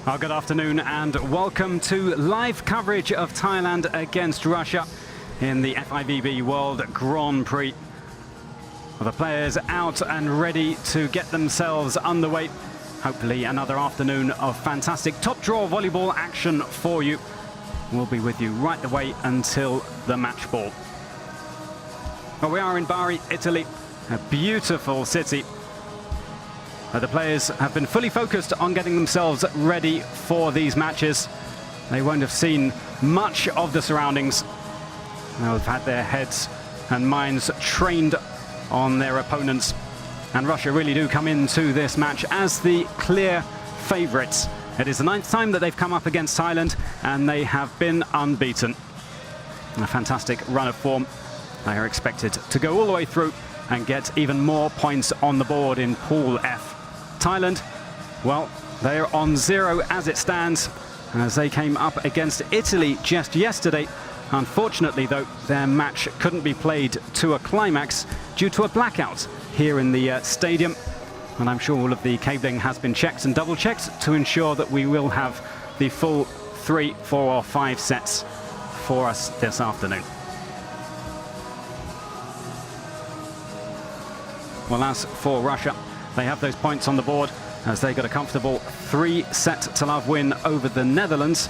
Good afternoon and welcome to live coverage of Thailand against Russia in the FIVB World Grand Prix. The players out and ready to get themselves underway. Hopefully another afternoon of fantastic top draw volleyball action for you. We'll be with you right the way until the match ball. Well, we are in Bari, Italy, a beautiful city. The players have been fully focused on getting themselves ready for these matches. They won't have seen much of the surroundings. They'll have had their heads and minds trained on their opponents. And Russia really do come into this match as the clear favourites. It is the 9th time that they've come up against Thailand and they have been unbeaten. A fantastic run of form. They are expected to go all the way through and get even more points on the board in Pool F. Thailand, well, they're on 0 as it stands, as they came up against Italy just yesterday. Unfortunately, though, their match couldn't be played to a climax due to a blackout here in the stadium. And I'm sure all of the cabling has been checked and double-checked to ensure that we will have the full 3, 4 or 5 sets for us this afternoon. Well, as for Russia, they have those points on the board as they got a comfortable 3-set-to-love win over the Netherlands.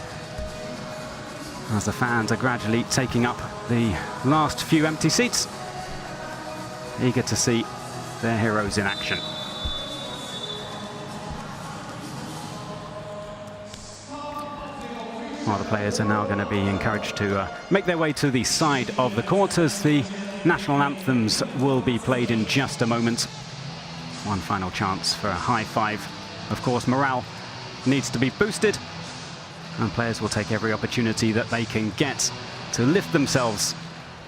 As the fans are gradually taking up the last few empty seats, eager to see their heroes in action. Well, the players are now going to be encouraged to make their way to the side of the court as the national anthems will be played in just a moment. One final chance for a high five. Of course, morale needs to be boosted, and players will take every opportunity that they can get to lift themselves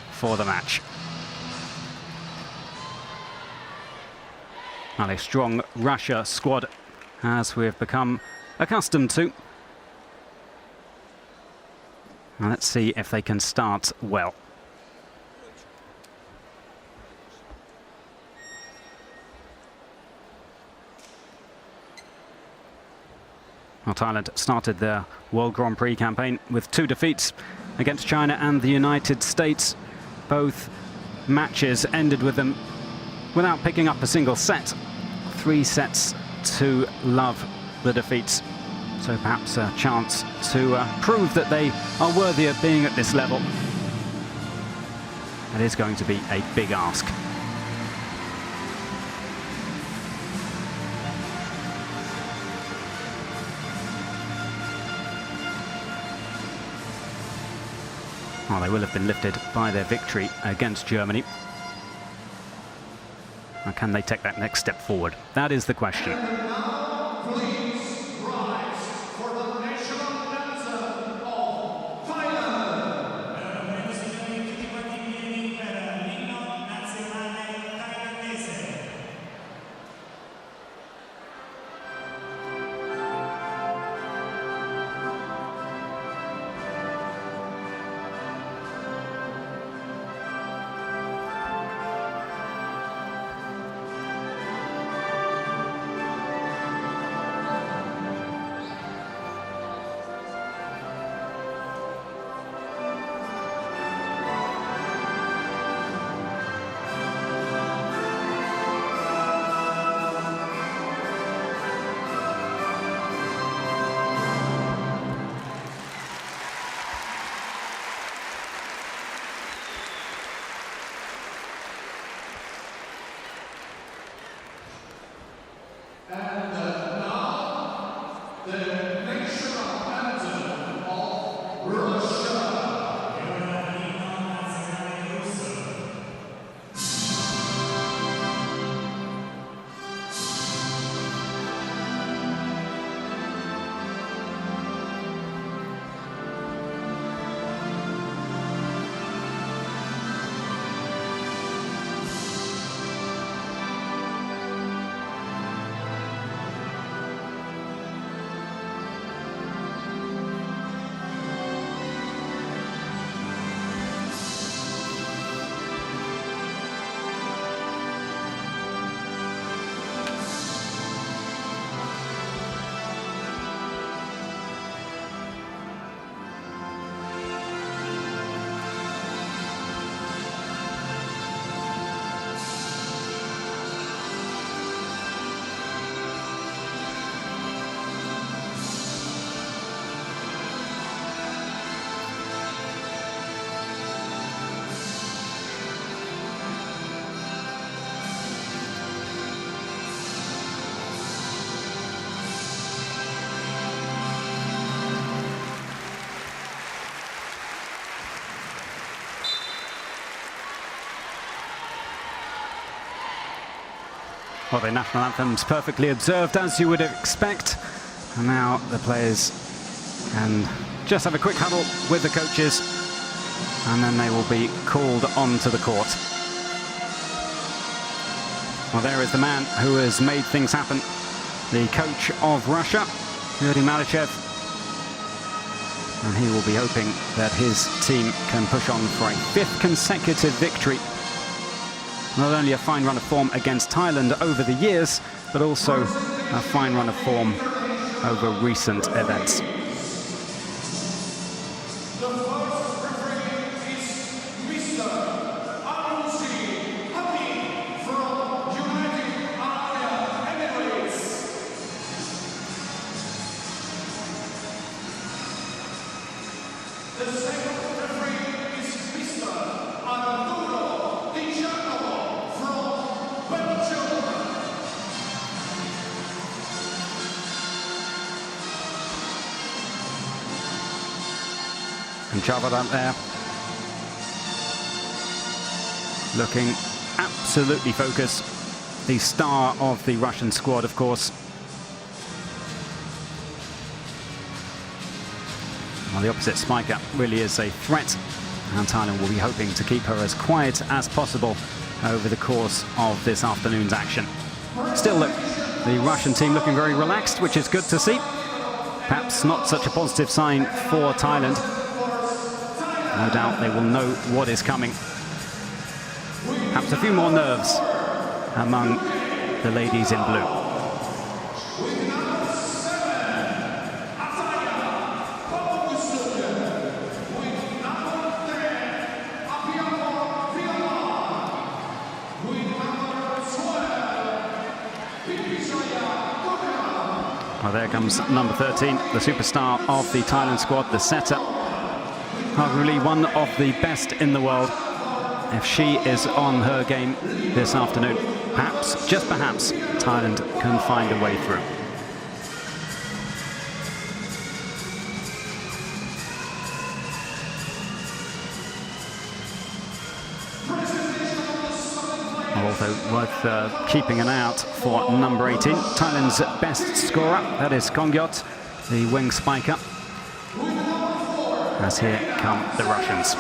for the match. Well, a strong Russia squad, as we've become accustomed to. Now let's see if they can start well. Well, Thailand started their World Grand Prix campaign with 2 defeats against China and the United States. Both matches ended with them without picking up a single set. 3 sets to love the defeats. So perhaps a chance to prove that they are worthy of being at this level. It is going to be a big ask. Well, they will have been lifted by their victory against Germany. Or can they take that next step forward? That is the question. Now, please rise for the national anthem of Thailand. Well, the national anthem's perfectly observed, as you would expect. And now the players can just have a quick huddle with the coaches, and then they will be called onto the court. Well, there is the man who has made things happen, the coach of Russia, Yuri Malichev. And he will be hoping that his team can push on for a 5th consecutive victory. Not only a fine run of form against Thailand over the years, but also a fine run of form over recent events. And Chavadan there, looking absolutely focused. The star of the Russian squad, of course. Well, the opposite spiker really is a threat, and Thailand will be hoping to keep her as quiet as possible over the course of this afternoon's action. Still, the Russian team looking very relaxed, which is good to see. Perhaps not such a positive sign for Thailand. No doubt they will know what is coming. Perhaps a few more nerves among the ladies in blue. Well, there comes number 13, the superstar of the Thailand squad, the setter. Arguably one of the best in the world. If she is on her game this afternoon, perhaps, just perhaps, Thailand can find a way through. Also worth keeping an eye out for number 18, Thailand's best scorer, that is Kongyot, the wing spiker. As here come the Russians.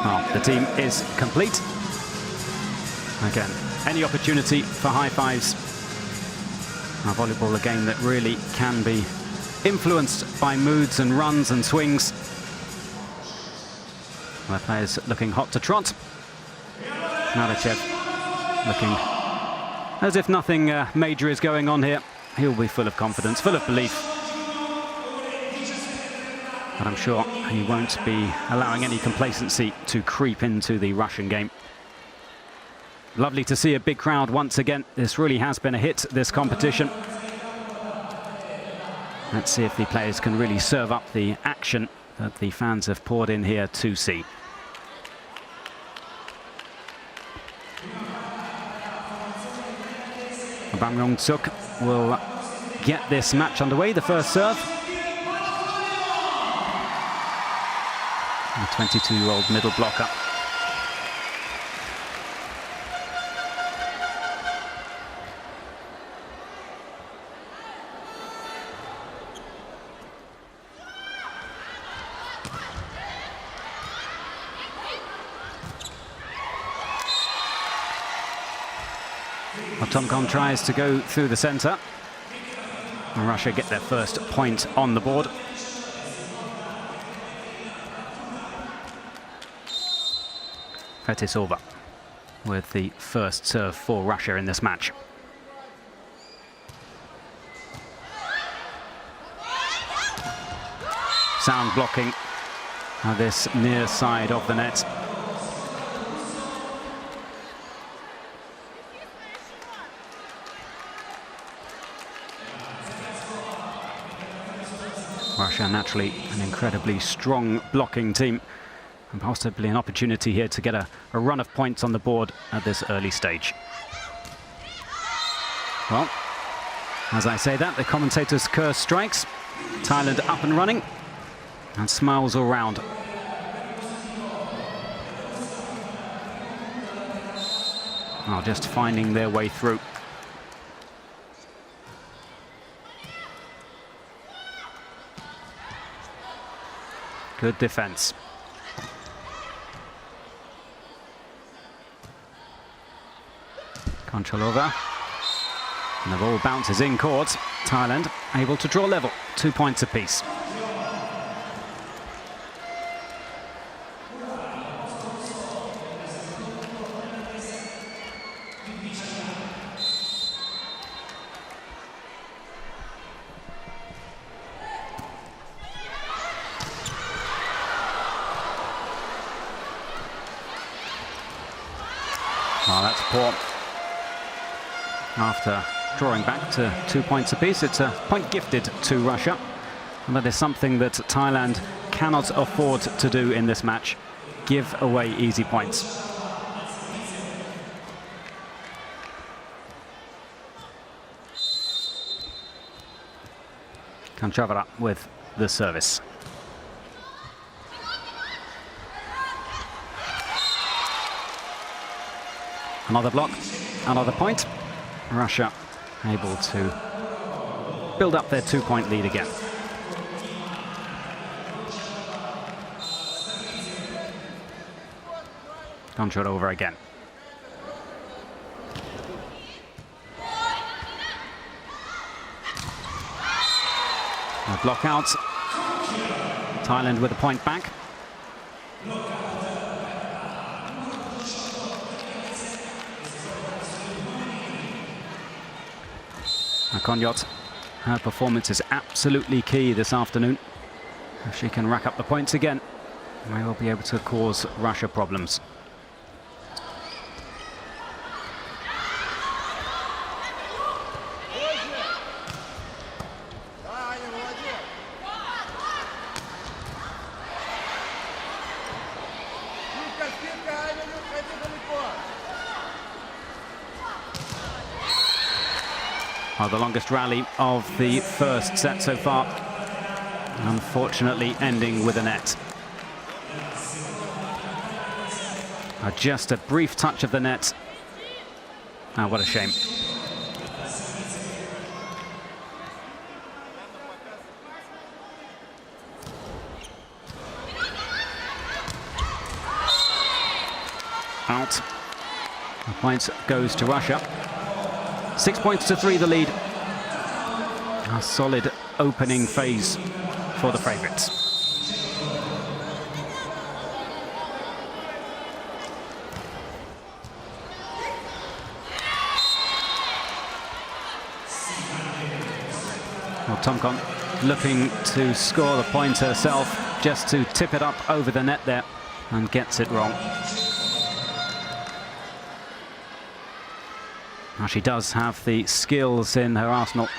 Well, the team is complete. Again, any opportunity for high fives. Now, volleyball, a game that really can be influenced by moods and runs and swings. The players looking hot to trot. Malichev looking as if nothing major is going on here. He'll be full of confidence, full of belief. But I'm sure he won't be allowing any complacency to creep into the Russian game. Lovely to see a big crowd once again. This really has been a hit, this competition. Let's see if the players can really serve up the action that the fans have poured in here to see. Bang Yong-suk will get this match underway, the first serve. The 22-year-old middle blocker. Well, Tomkon tries to go through the centre. And Russia get their first point on the board. Fetisova with the first serve for Russia in this match. Sound blocking this near side of the net. Russia naturally an incredibly strong blocking team, and possibly an opportunity here to get a run of points on the board at this early stage. Well, as I say that, the commentator's curse strikes. Thailand up and running, and smiles all round. Oh, just finding their way through. Good defense. Konchalova. And the ball bounces in court. Thailand able to draw level, 2 points apiece. Oh, that's poor. After drawing back to 2 points apiece, it's a point gifted to Russia. And that is something that Thailand cannot afford to do in this match. Give away easy points. Konchalova with the service. Another block, another point. Russia able to build up their 2 point lead again. Konchalova again. A block out. Thailand with a point back. Konyot, her performance is absolutely key this afternoon. If she can rack up the points again, we will be able to cause Russia problems. Well, the longest rally of the first set so far, unfortunately ending with a net. Just a brief touch of the net. Ah, what a shame. Out. The point goes to Russia. 6 points to 3 the lead. A solid opening phase for the favourites. Well, Tomkon looking to score the point herself, just to tip it up over the net there, and gets it wrong. Now, she does have the skills in her arsenal.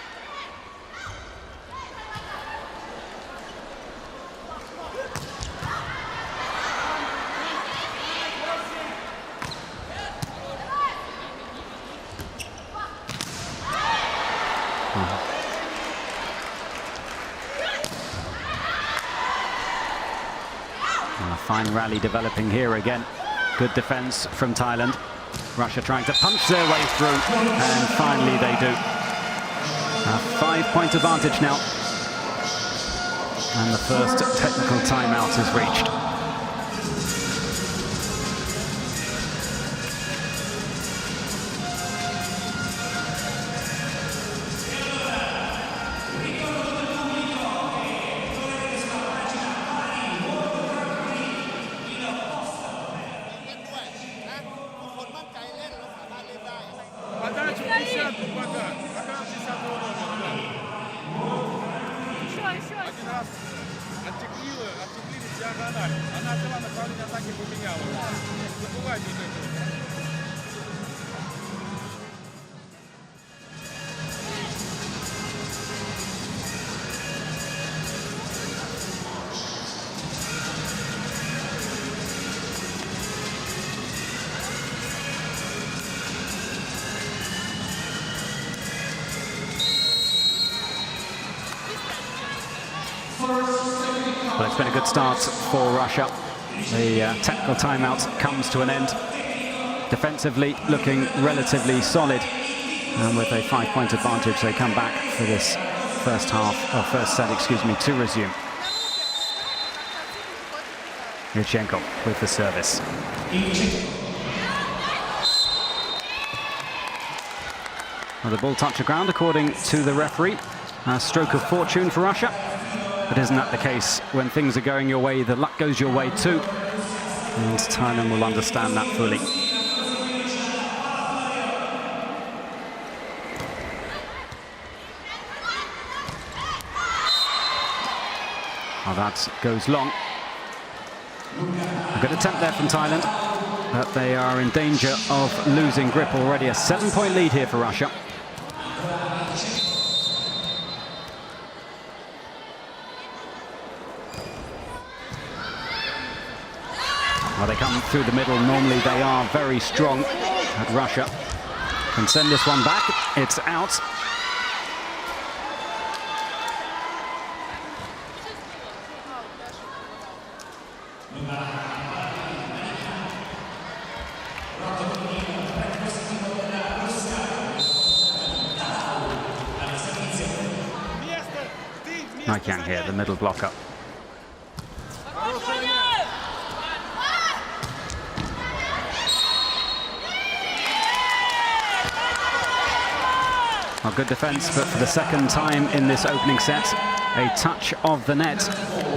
And a fine rally developing here again. Good defense from Thailand. Russia trying to punch their way through, and finally they do. A 5 point advantage now. And the first technical timeout is reached. Well, it's been a good start for Russia. The technical timeout comes to an end. Defensively looking relatively solid, and with a 5-point advantage they come back for this first set, to resume. Yurchenko with the service. Well, the ball touched the ground according to the referee. A stroke of fortune for Russia. But isn't that the case? When things are going your way, the luck goes your way too. And Thailand will understand that fully. Well, that goes long. A good attempt there from Thailand, but they are in danger of losing grip already. A 7-point lead here for Russia. Well, they come through the middle. Normally they are very strong, but Russia can send this one back. It's out. Naikyang here, the middle blocker. Well, good defense, but for the second time in this opening set, a touch of the net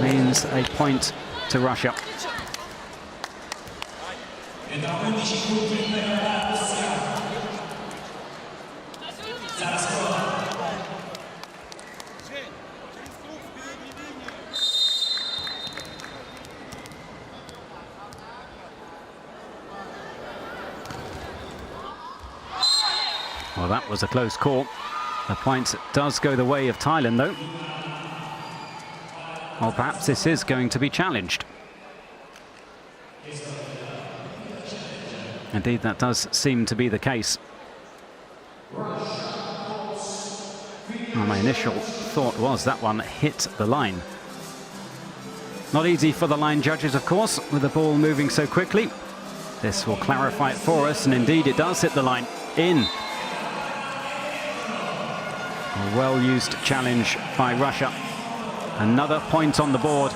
means a point to Russia. Well, that was a close call. The point does go the way of Thailand, though. Or perhaps this is going to be challenged. Indeed, that does seem to be the case. Well, my initial thought was that one hit the line. Not easy for the line judges, of course, with the ball moving so quickly. This will clarify it for us, and indeed it does hit the line. In. A well-used challenge by Russia. Another point on the board,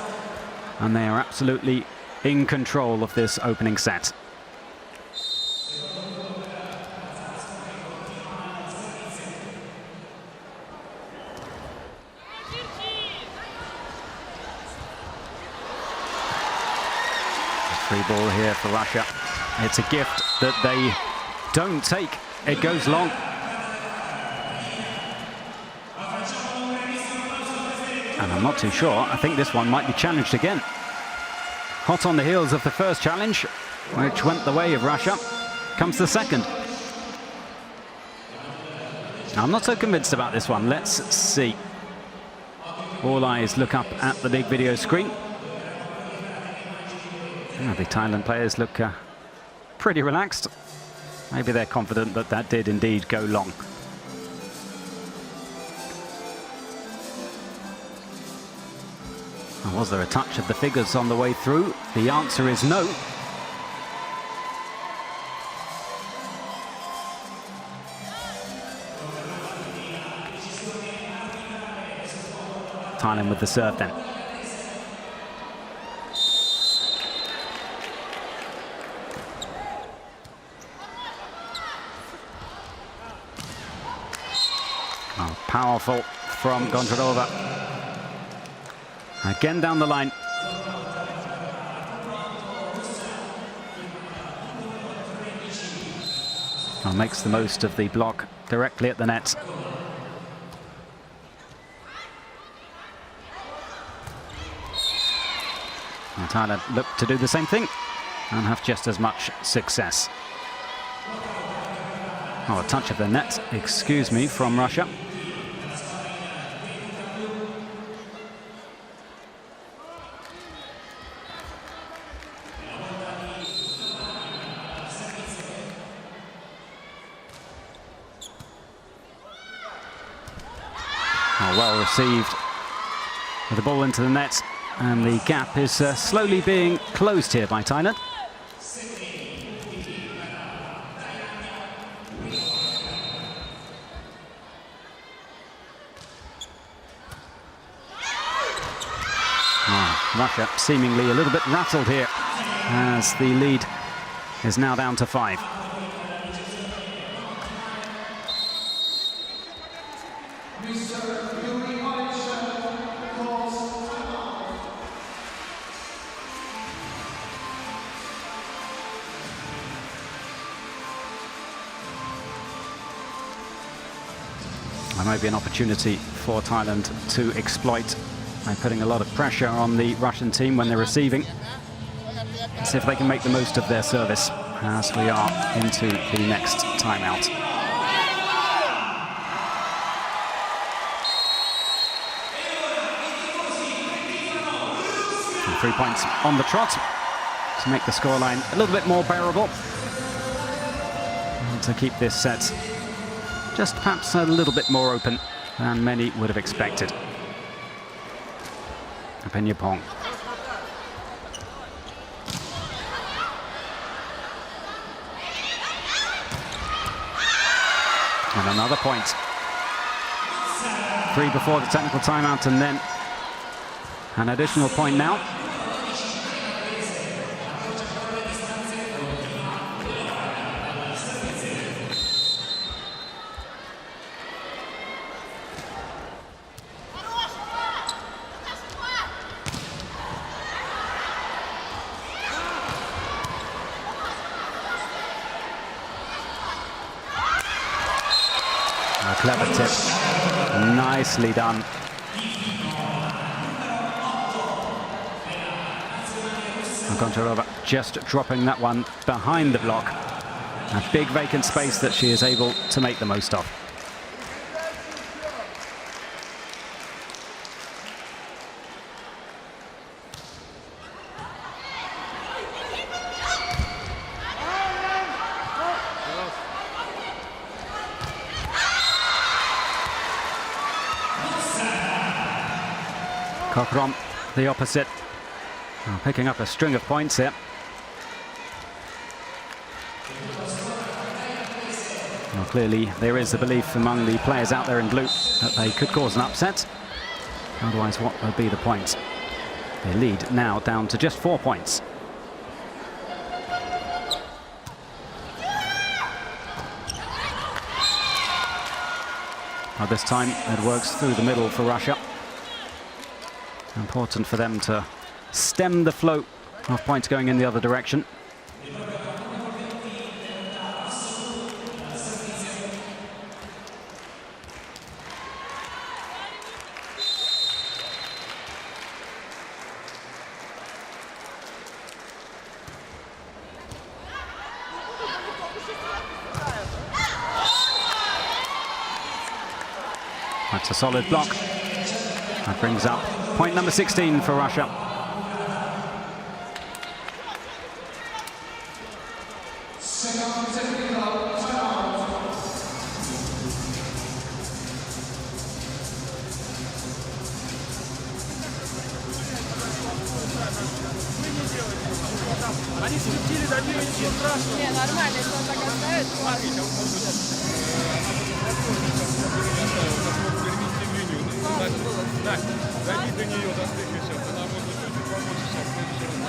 and they are absolutely in control of this opening set. Free ball here for Russia. It's a gift that they don't take. It goes long. And I'm not too sure. I think this one might be challenged again. Hot on the heels of the first challenge, which went the way of Russia, comes the second. Now, I'm not so convinced about this one. Let's see. All eyes look up at the big video screen. The Thailand players look pretty relaxed. Maybe they're confident that that did indeed go long. Was there a touch of the figures on the way through? The answer is no. Thailand with the serve then. Oh, powerful from Gondradova. Again down the line. Oh, makes the most of the block directly at the net. And Thailand look to do the same thing and have just as much success. Oh, a touch of the net, excuse me, from Russia. Oh, well received. With the ball into the net, And the gap is slowly being closed here by Thailand. Russia seemingly a little bit rattled here as the lead is now down to 5. There may be an opportunity for Thailand to exploit by putting a lot of pressure on the Russian team when they're receiving. See if they can make the most of their service as we are into the next timeout. And 3 points on the trot to make the scoreline a little bit more bearable. And to keep this set just perhaps a little bit more open than many would have expected. Pong. And another point. 3 before the technical timeout, and then an additional point now. A clever tip, nicely done. Goncharova just dropping that one behind the block. A big vacant space that she is able to make the most of. Cochran, the opposite, picking up a string of points here. Well, clearly there is a belief among the players out there in blue that they could cause an upset. Otherwise, what would be the point? They lead now down to just 4 points. Well, this time it works through the middle for Russia. Important for them to stem the flow of points going in the other direction. That's a solid block. That brings up point number 16 for Russia. Они скрутили, забили, ничего страшного. Не, нормально, если он так оставит, Да, зайди до нее, достыгни сейчас. Она может чуть-чуть помочь сейчас в следующий раз.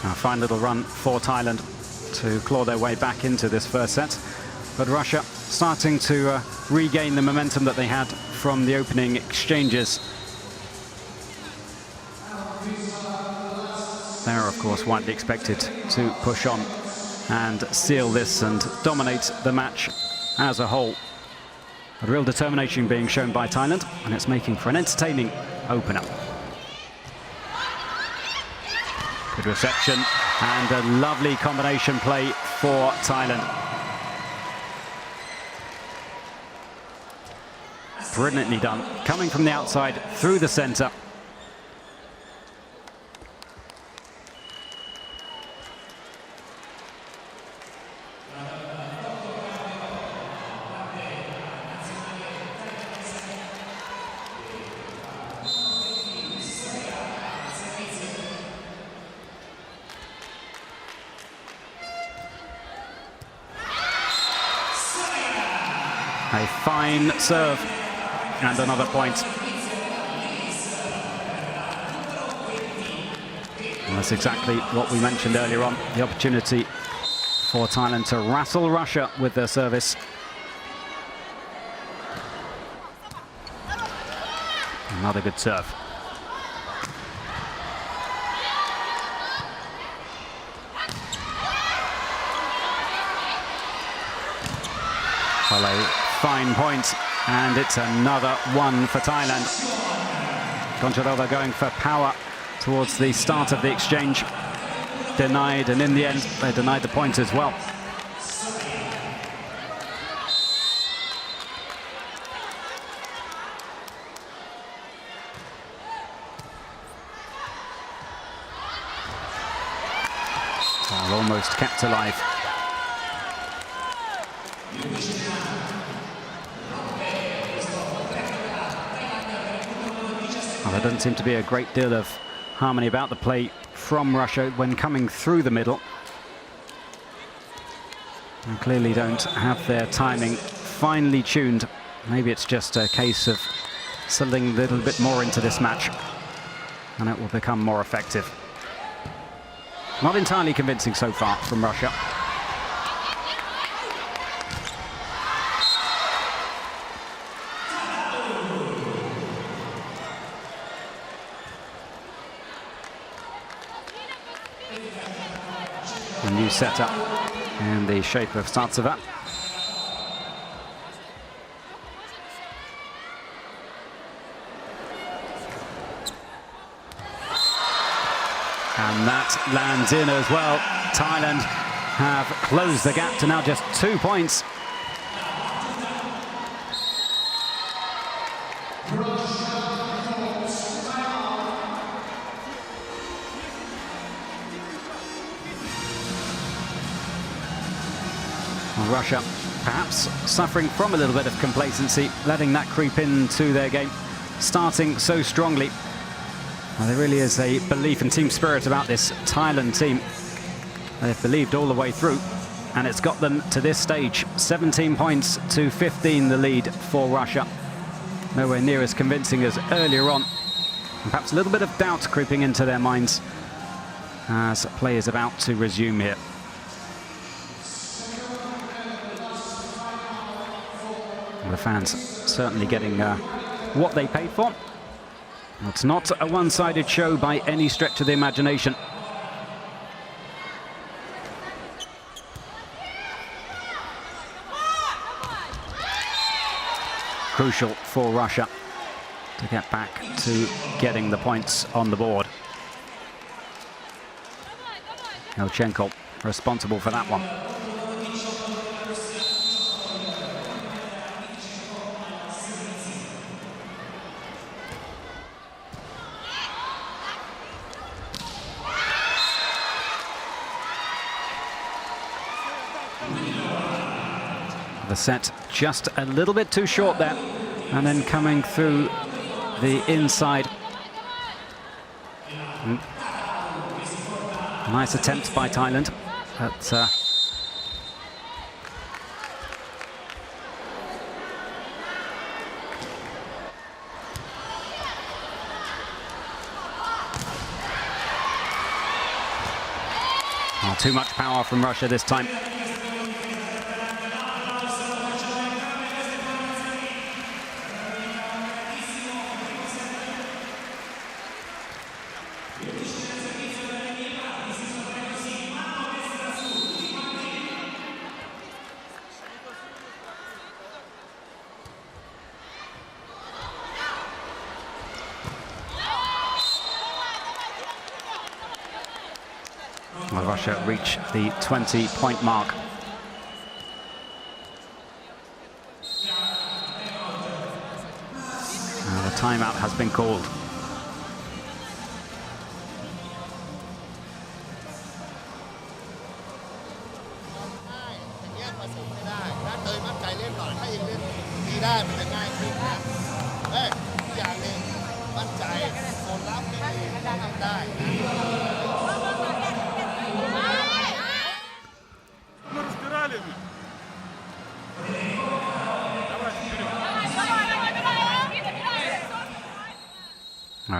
A fine little run for Thailand to claw their way back into this first set. But Russia starting to regain the momentum that they had from the opening exchanges. They're, of course, widely expected to push on and seal this and dominate the match as a whole. A real determination being shown by Thailand, and it's making for an entertaining opener. Good reception and a lovely combination play for Thailand. Brilliantly done, coming from the outside through the center. A fine serve and another point. And that's exactly what we mentioned earlier on, the opportunity for Thailand to rattle Russia with their service. Another good serve. Well, a fine point, and it's another one for Thailand. Goncharova going for power towards the start of the exchange. Denied, and in the end, they denied the point as well. Well, almost kept alive. Well, there doesn't seem to be a great deal of harmony about the play from Russia when coming through the middle. And clearly don't have their timing finely tuned. Maybe it's just a case of settling a little bit more into this match, and it will become more effective. Not entirely convincing so far from Russia. A new setup in the shape of Startseva. And that lands in as well. Thailand have closed the gap to now just 2 points. Russia perhaps suffering from a little bit of complacency, letting that creep into their game, starting so strongly. Well, there really is a belief and team spirit about this Thailand team. They've believed all the way through, and it's got them to this stage. 17 points to 15 the lead for Russia. Nowhere near as convincing as earlier on. And perhaps a little bit of doubt creeping into their minds as play is about to resume here. The fans certainly getting what they paid for. It's not a one-sided show by any stretch of the imagination. Crucial for Russia to get back to getting the points on the board. Elchenko responsible for that one. The set just a little bit too short there, and then coming through the inside. A nice attempt by Thailand, but too much power from Russia this time. Well, Russia reach the 20-point mark. The timeout has been called.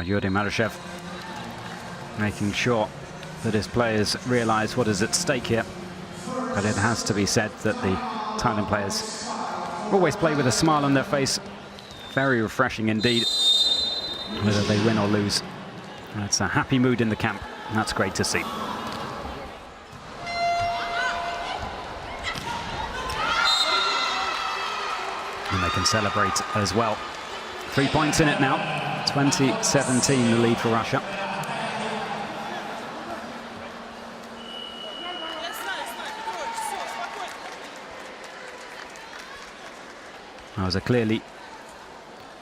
Yuri Marushev making sure that his players realize what is at stake here. But it has to be said that the Thailand players always play with a smile on their face. Very refreshing indeed, whether they win or lose. It's a happy mood in the camp, and that's great to see. And they can celebrate as well. 3 points in it now. 20-17 the lead for Russia. That was clearly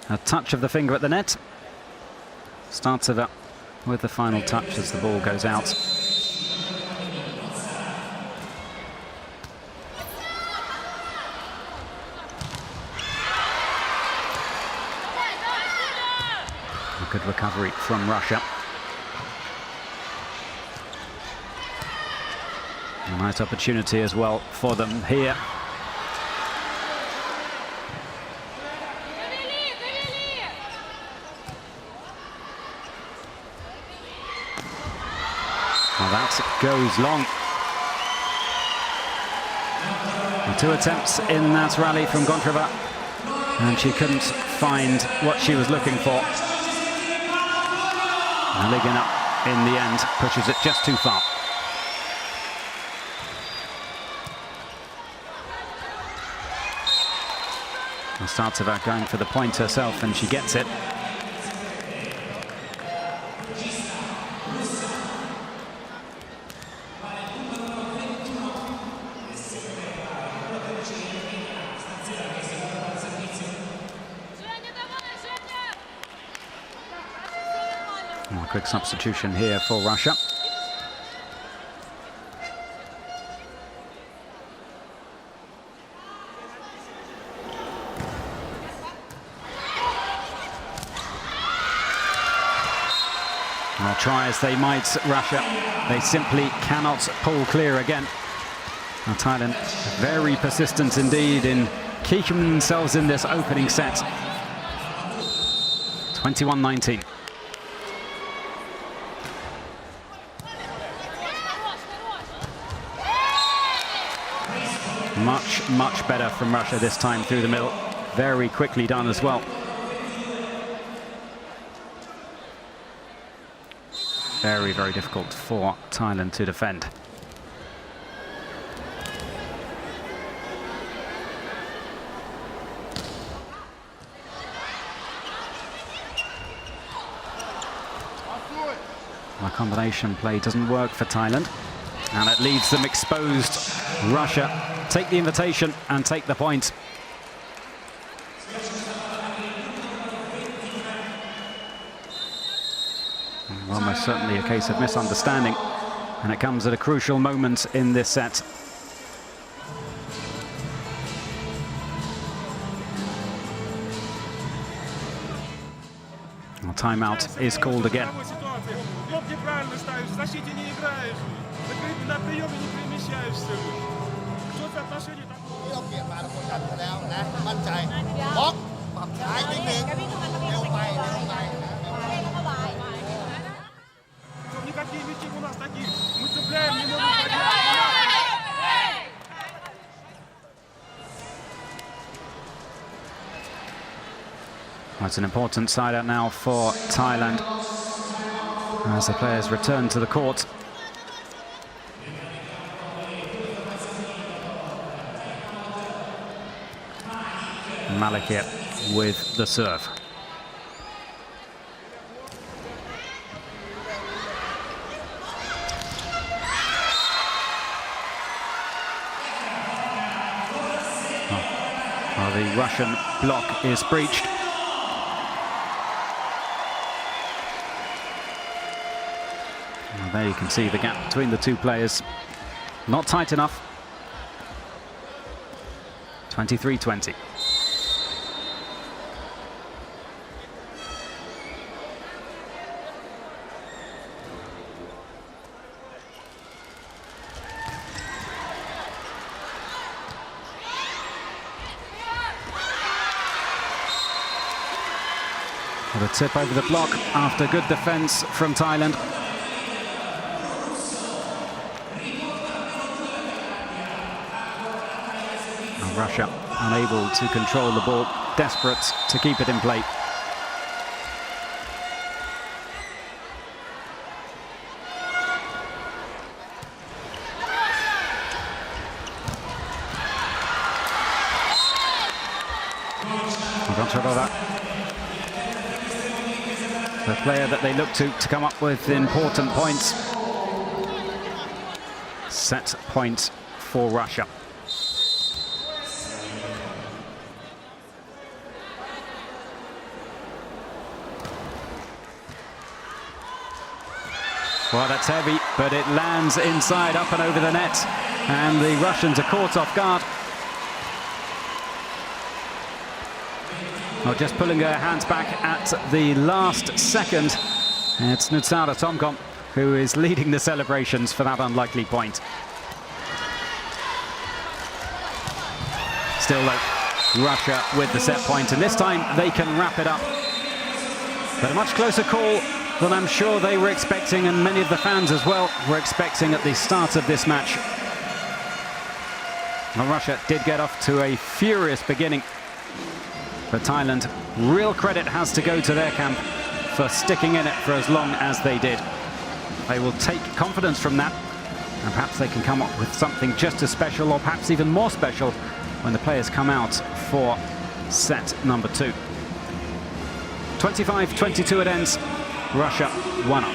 a touch of the finger at the net. Starts it up with the final touch as the ball goes out. A good recovery from Russia. A nice opportunity as well for them here. Well, that goes long. Well, 2 attempts in that rally from Gontreva, and she couldn't find what she was looking for. And Ligon up in the end pushes it just too far. And Startseva going for the point herself, and she gets it. A quick substitution here for Russia. Well, try as they might, Russia, they simply cannot pull clear again. Now, Thailand very persistent indeed in keeping themselves in this opening set. 21-19. Much better from Russia this time through the middle. Very quickly done as well. Very, very difficult for Thailand to defend. The combination play doesn't work for Thailand, and it leaves them exposed. Russia take the invitation and take the point. Almost certainly a case of misunderstanding, and it comes at a crucial moment in this set. Well, timeout is called again. It's an important side out now for Thailand as the players return to the court. Malakir with the serve. Well, the Russian block is breached. Well, there you can see the gap between the two players. Not tight enough. 23-20. With a tip over the block after good defense from Thailand. And Russia unable to control the ball, desperate to keep it in play. The player that they look to come up with important points. Set point for Russia. Well, that's heavy, but it lands inside, up and over the net, and the Russians are caught off guard. Well, just pulling her hands back at the last second. It's Nutsara Tomkom who is leading the celebrations for that unlikely point. Still though, Russia with the set point, and this time they can wrap it up. But a much closer call than I'm sure they were expecting, and many of the fans as well were expecting at the start of this match. Well, Russia did get off to a furious beginning. But Thailand, real credit has to go to their camp for sticking in it for as long as they did. They will take confidence from that, and perhaps they can come up with something just as special, or perhaps even more special, when the players come out for set number 2. 25-22 it ends. Russia 1 up.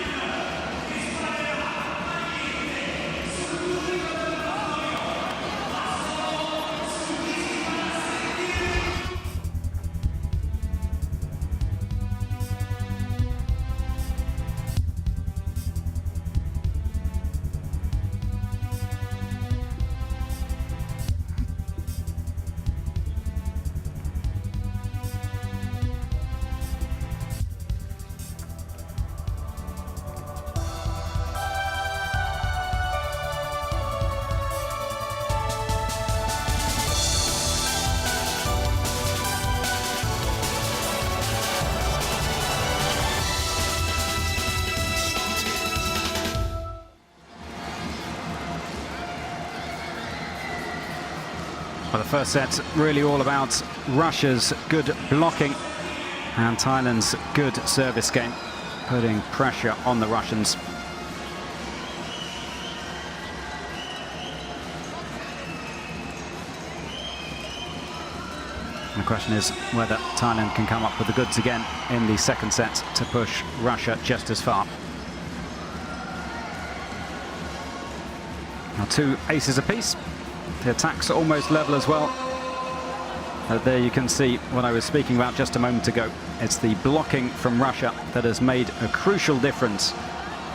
Well, the first set really all about Russia's good blocking and Thailand's good service game, putting pressure on the Russians. The question is whether Thailand can come up with the goods again in the second set to push Russia just as far. Now 2 aces apiece. The attack's almost level as well. There you can see what I was speaking about just a moment ago. It's the blocking from Russia that has made a crucial difference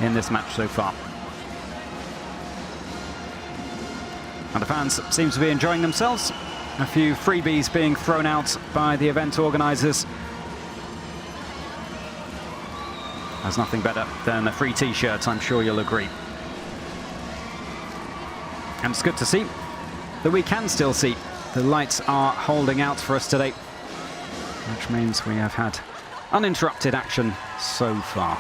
in this match so far. And the fans seem to be enjoying themselves. A few freebies being thrown out by the event organisers. There's nothing better than a free t-shirt, I'm sure you'll agree. And it's good to see that we can still see the lights are holding out for us today, which means we have had uninterrupted action so far.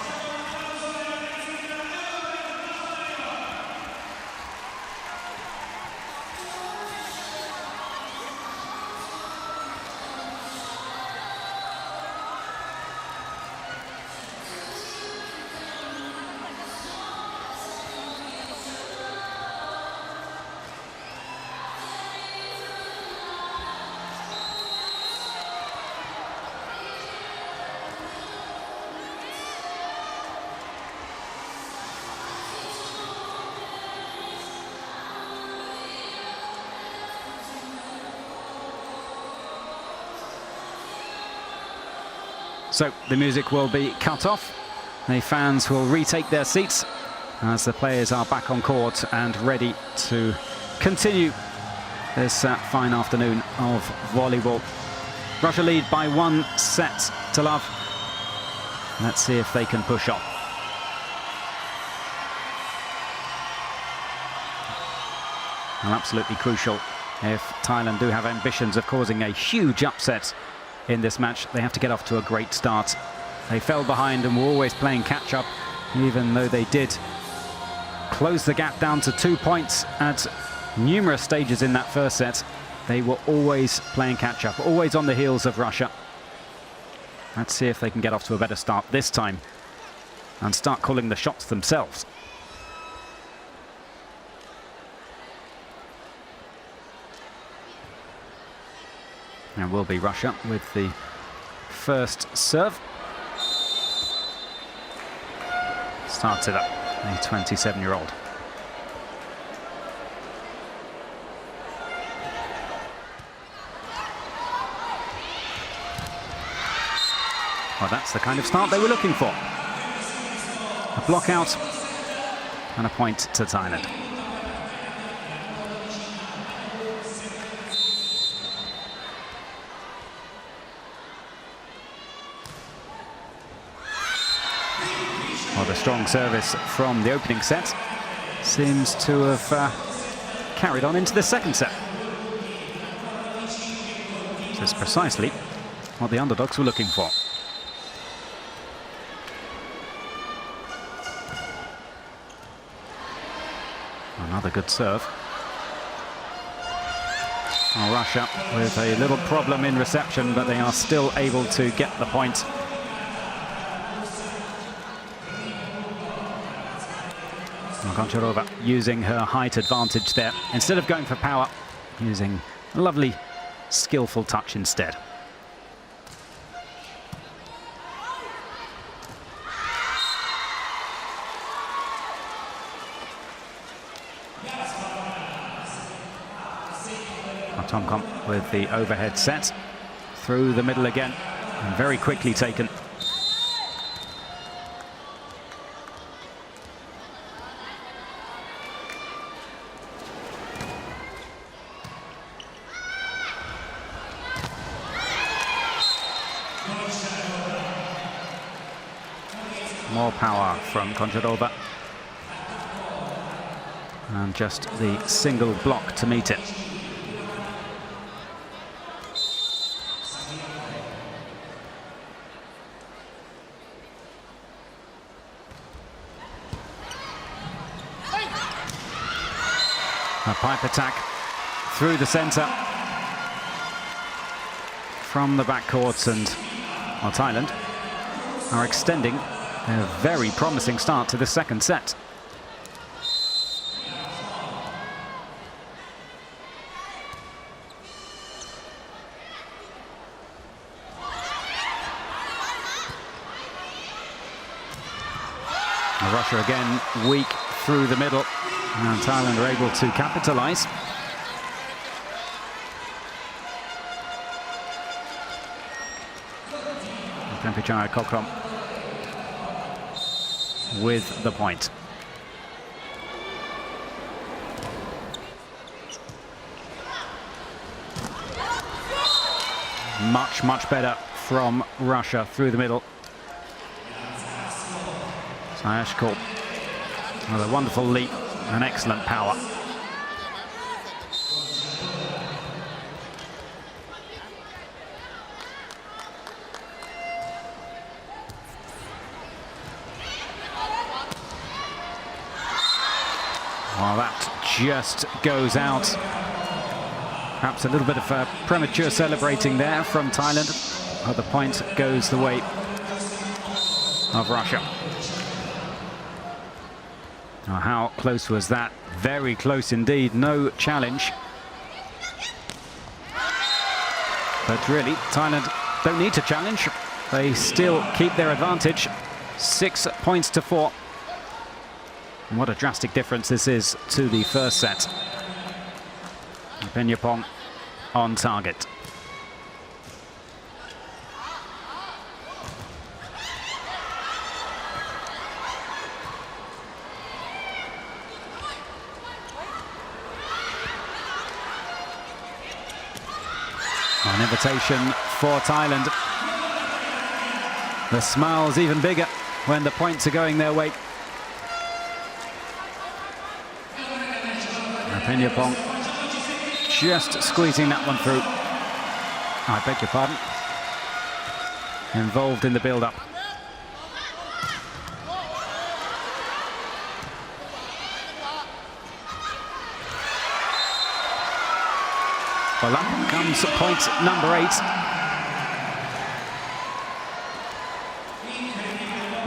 So the music will be cut off. The fans will retake their seats as the players are back on court and ready to continue this fine afternoon of volleyball. Russia lead by 1 set to love. Let's see if they can push on. And absolutely crucial if Thailand do have ambitions of causing a huge upset in this match. They have to get off to a great start They fell behind and were always playing catch-up, even though they did close the gap down to 2 points at numerous stages in that first set. They were always playing catch-up, always on the heels of Russia. Let's see if they can get off to a better start this time and start calling the shots themselves. And will be Russia with the first serve. Starts it up, the 27-year-old. Well, that's the kind of start they were looking for. A block out and a point to Thailand. Well, the strong service from the opening set seems to have carried on into the second set. This is precisely what the underdogs were looking for. Another good serve. Well, Russia with a little problem in reception, but they are still able to get the point. Goncharova using her height advantage there. Instead of going for power, using a lovely, skillful touch instead. Tomkom with the overhead set. Through the middle again, and very quickly taken. More power from Goncharova. And just the single block to meet it. A pipe attack through the centre from the backcourts, and well, Thailand are extending a very promising start to the second set. Russia again weak through the middle, and Thailand are able to capitalise. Pempichai Kokrom with the point. Much better from Russia through the middle. Sayashko with a wonderful leap and excellent power. Well, that just goes out. Perhaps a little bit of premature celebrating there from Thailand. But the point goes the way of Russia. Now, how close was that? Very close indeed. No challenge. But really, Thailand don't need to challenge. They still keep their advantage. 6 points to 4. And what a drastic difference this is to the first set. Penyapong on target. An invitation for Thailand. The smile's even bigger when the points are going their way. Penyapong just squeezing that one through. I beg your pardon. Involved in the build-up. Well, up comes point number 8.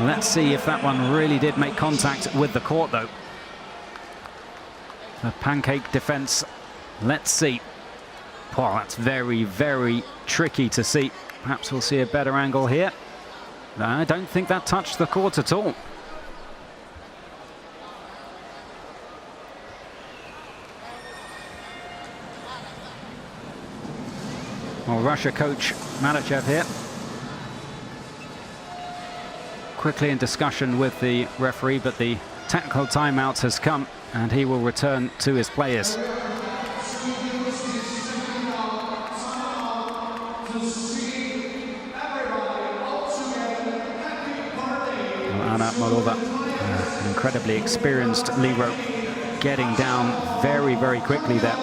Let's see if that one really did make contact with the court, though. The pancake defense. Let's see. Oh, that's very, very tricky to see. Perhaps we'll see a better angle here. No, I don't think that touched the court at all. Well, Russia coach Malachev here. Quickly in discussion with the referee, but the technical timeout has come and he will return to his players. Anna Molova, an incredibly experienced libero, getting down very, very quickly there.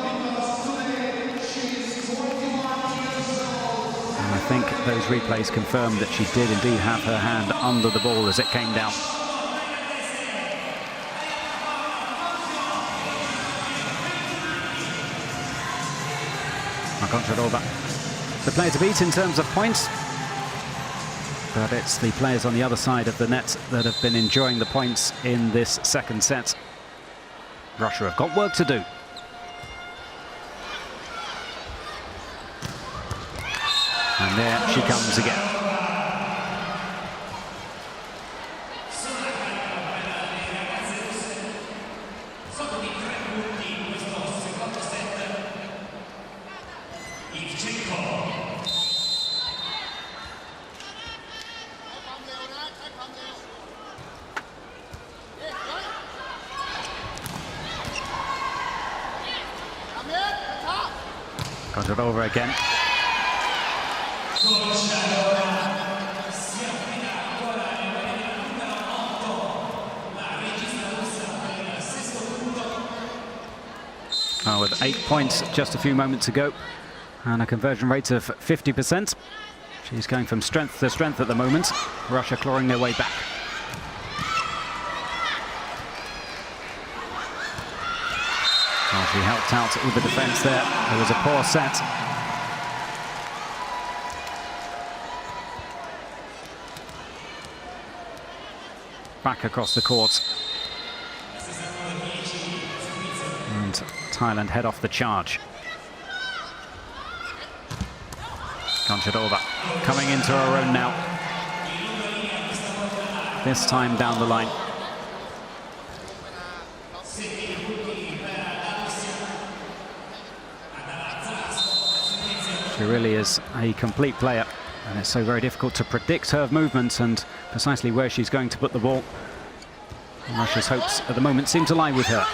And I think those replays confirm that she did indeed have her hand under the ball as it came down. Konchadova, the player to beat in terms of points. But it's the players on the other side of the net that have been enjoying the points in this second set. Russia have got work to do. And there she comes again. Got it over again. Oh, with 8 points just a few moments ago and a conversion rate of 50%. She's going from strength to strength at the moment. Russia clawing their way back. Well, she helped out with the defense there. It was a poor set. Back across the court. And Thailand head off the charge. Konchadova coming into her own now. This time down the line. She really is a complete player, and it's so very difficult to predict her movements and precisely where she's going to put the ball. And Russia's hopes at the moment seem to lie with her.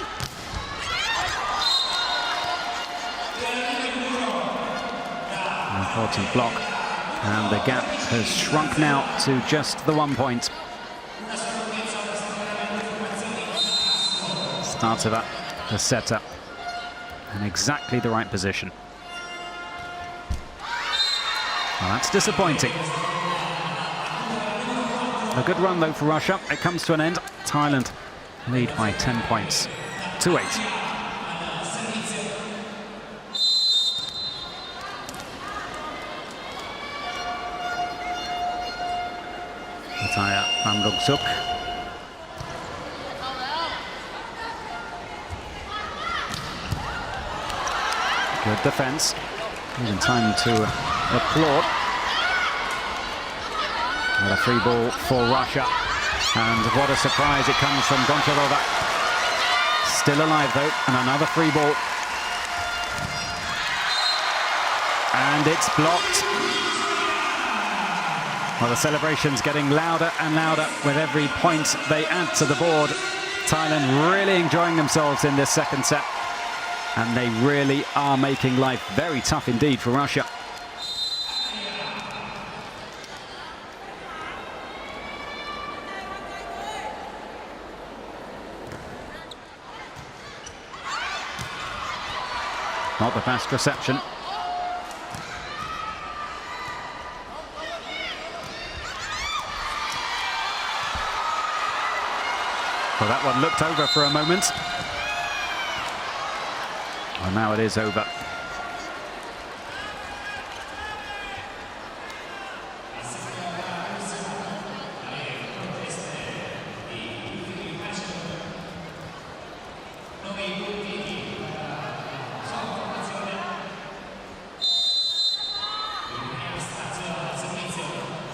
An important block, and the gap has shrunk now to just the 1 point. Start of the setter, in exactly the right position. Well, that's disappointing. A good run, though, for Russia. It comes to an end. Thailand lead by 10 points to 8. Nataya Bamdong-suk. Good defense. Even time to applaud. And a free ball for Russia. And what a surprise it comes from Konchadova. Still alive though, and another free ball. And it's blocked. Well, the celebration's getting louder and louder with every point they add to the board. Thailand really enjoying themselves in this second set. And they really are making life very tough indeed for Russia. Not the best reception. Well, that one looked over for a moment. Well, now it is over.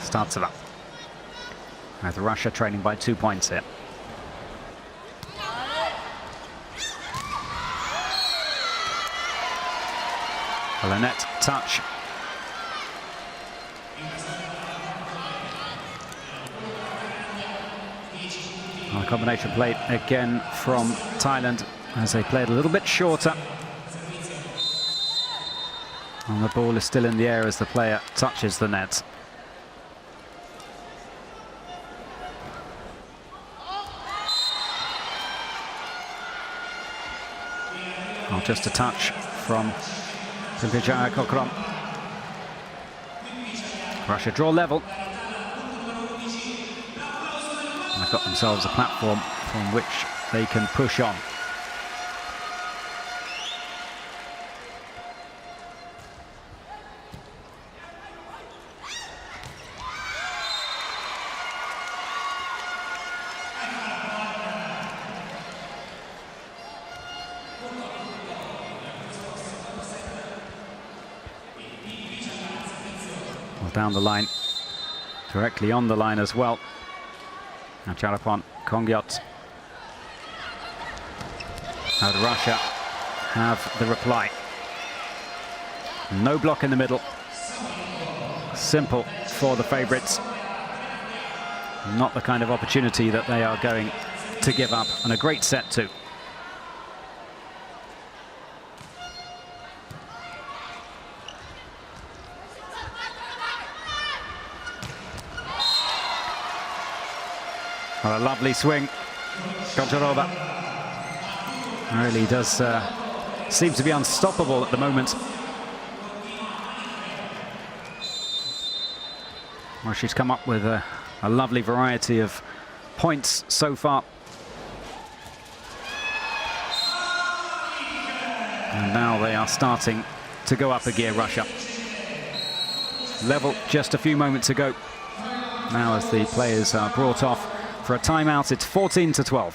Startseva. With Russia trailing by 2 points here. Well, a net touch. Well, a combination play again from Thailand as they played a little bit shorter. And the ball is still in the air as the player touches the net. Well, just a touch from Vijaya Kokram. Russia draw level. And they've got themselves a platform from which they can push on. Down the line, directly on the line as well. Now Charapon, Kongyot. Now Russia have the reply. No block in the middle. Simple for the favourites. Not the kind of opportunity that they are going to give up, and a great set too. Well, a lovely swing. Goncharova really does seem to be unstoppable at the moment. Well, she's come up with a lovely variety of points so far. And now they are starting to go up a gear, Russia. Level just a few moments ago. Now as the players are brought off for a timeout, it's 14-12.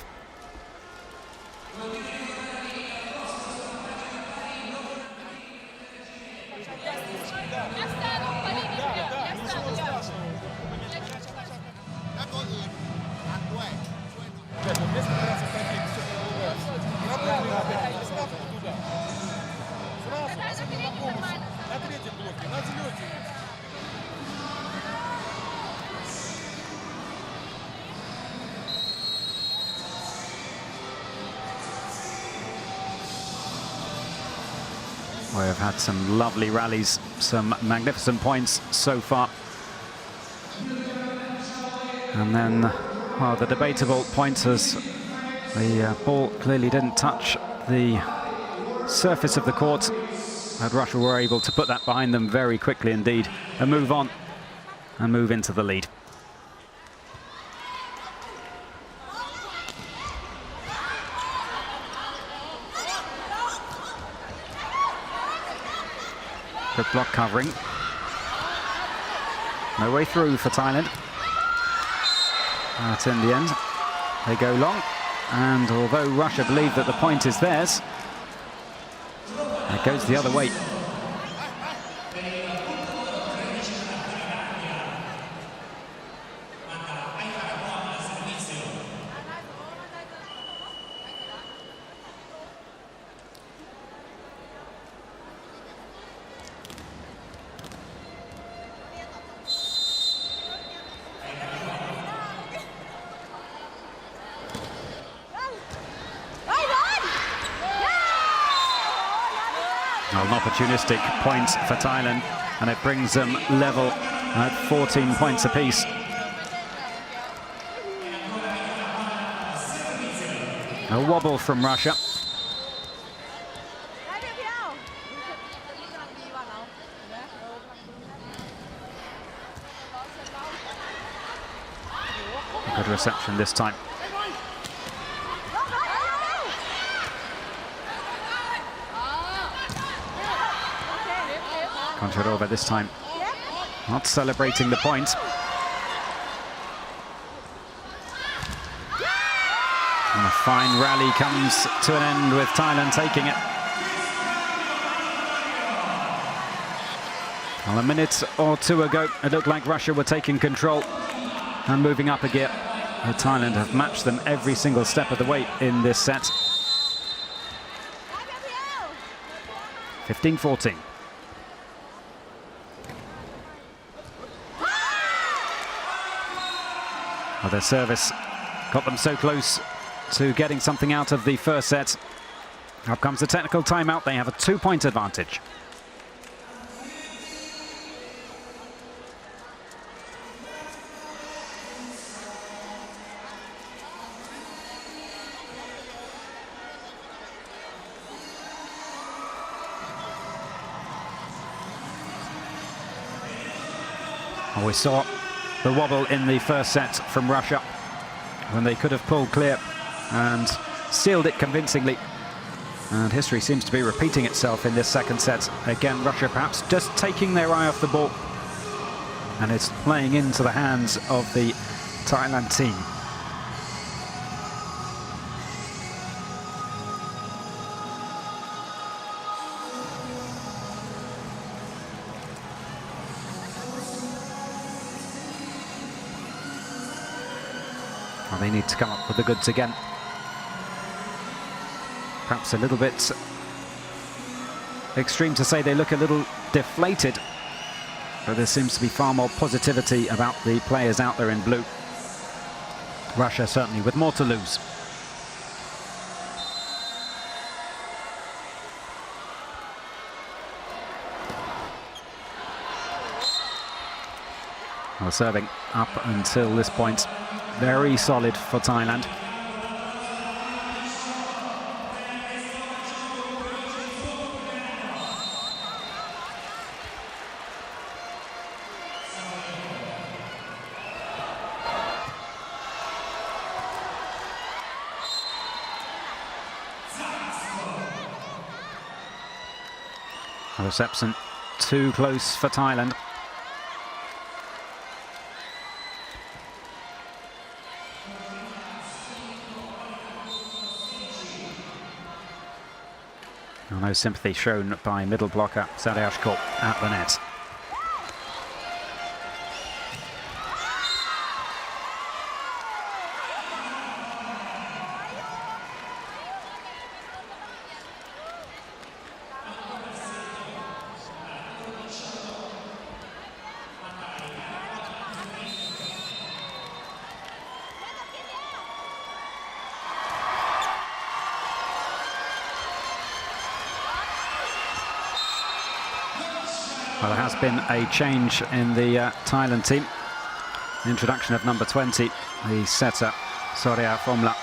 We have had some lovely rallies, some magnificent points so far. And then, well, the debatable points as the ball clearly didn't touch the surface of the court. And Russia were able to put that behind them very quickly indeed and move on and move into the lead. Good block covering. No way through for Thailand. But in the end, they go long. And although Russia believe that the point is theirs, it goes the other way. Well, an opportunistic point for Thailand, and it brings them level at 14 points apiece. A wobble from Russia. A good reception this time. Goncharova this time not celebrating the point. And a fine rally comes to an end with Thailand taking it. Well, a minute or two ago, it looked like Russia were taking control and moving up a gear. Thailand have matched them every single step of the way in this set. 15-14. Well, their service got them so close to getting something out of the first set. Up comes the technical timeout. They have a 2-point advantage. Well, we saw the wobble in the first set from Russia when they could have pulled clear and sealed it convincingly. And history seems to be repeating itself in this second set. Again, Russia perhaps just taking their eye off the ball. And it's playing into the hands of the Thailand team. Well, they need to come up with the goods again. Perhaps a little bit extreme to say they look a little deflated, but there seems to be far more positivity about the players out there in blue. Russia certainly with more to lose. Well, serving up until this point, very solid for Thailand. Reception too close for Thailand. No sympathy shown by middle blocker Saryashko at the net. Well, there has been a change in the Thailand team. The introduction of number 20, the setter, Sorya Phomla.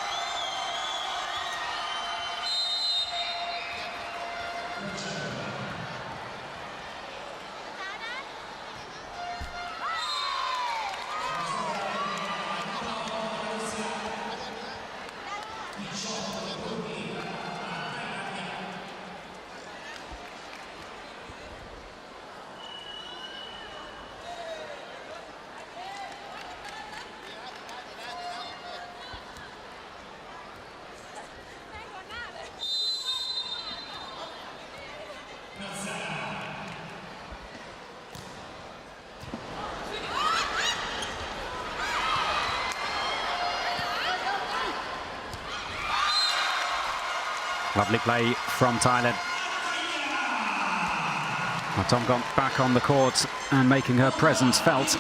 Lovely play from Thailand. Well, Tomgon back on the court and making her presence felt.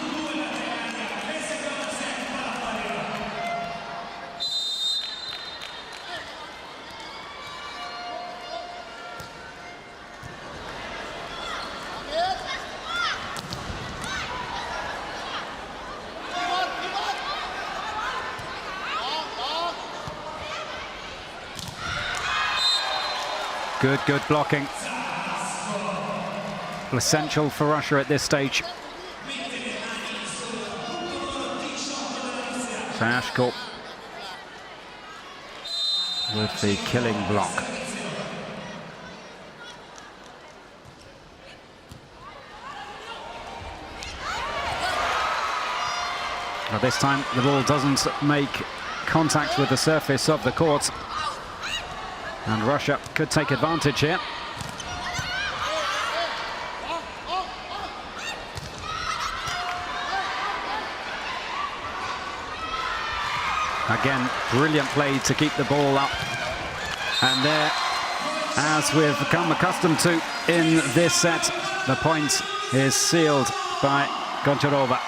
Good blocking. Essential for Russia at this stage. Saryashko with the killing block. Now this time the ball doesn't make contact with the surface of the court. And Russia could take advantage here. Again, brilliant play to keep the ball up. And there, as we've become accustomed to in this set, the point is sealed by Goncharova.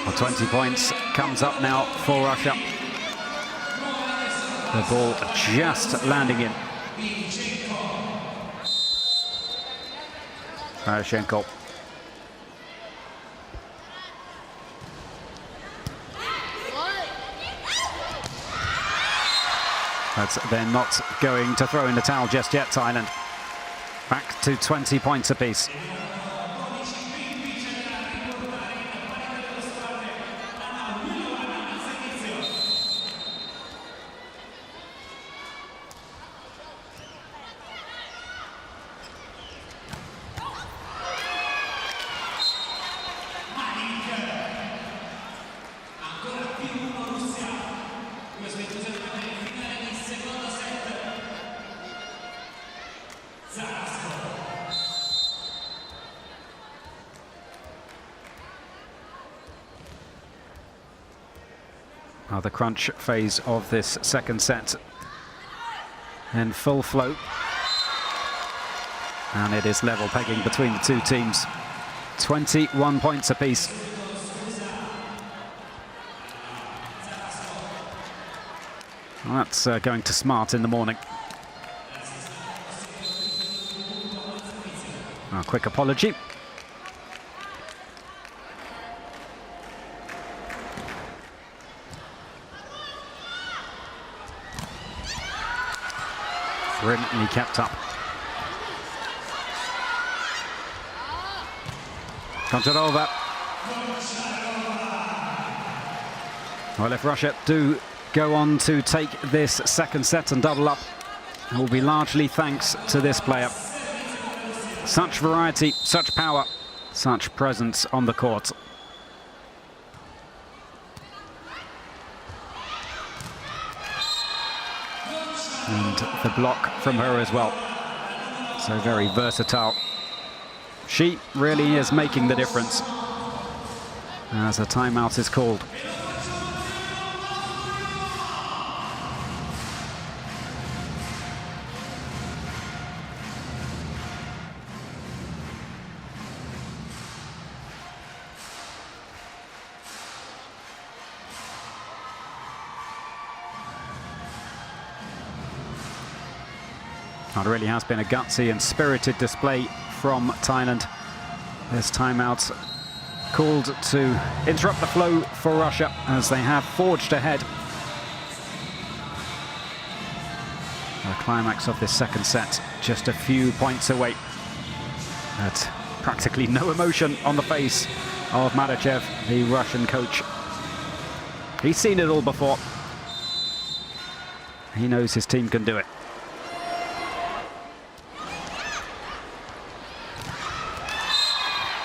Well, 20 points comes up now for Russia. The ball just landing in. Marashenko. But they're not going to throw in the towel just yet, Thailand. Back to 20 points apiece. The crunch phase of this second set in full flow, and it is level pegging between the two teams. 21 points apiece. Well, that's going to smart in the morning. A quick apology. Brilliantly kept up. Goncharova. Well, if Russia do go on to take this second set and double up, it will be largely thanks to this player. Such variety, such power, such presence on the court. And the block from her as well. So very versatile. She really is making the difference as a timeout is called. It really has been a gutsy and spirited display from Thailand. This timeout called to interrupt the flow for Russia as they have forged ahead. The climax of this second set just a few points away. But practically no emotion on the face of Madachev, the Russian coach. He's seen it all before. He knows his team can do it.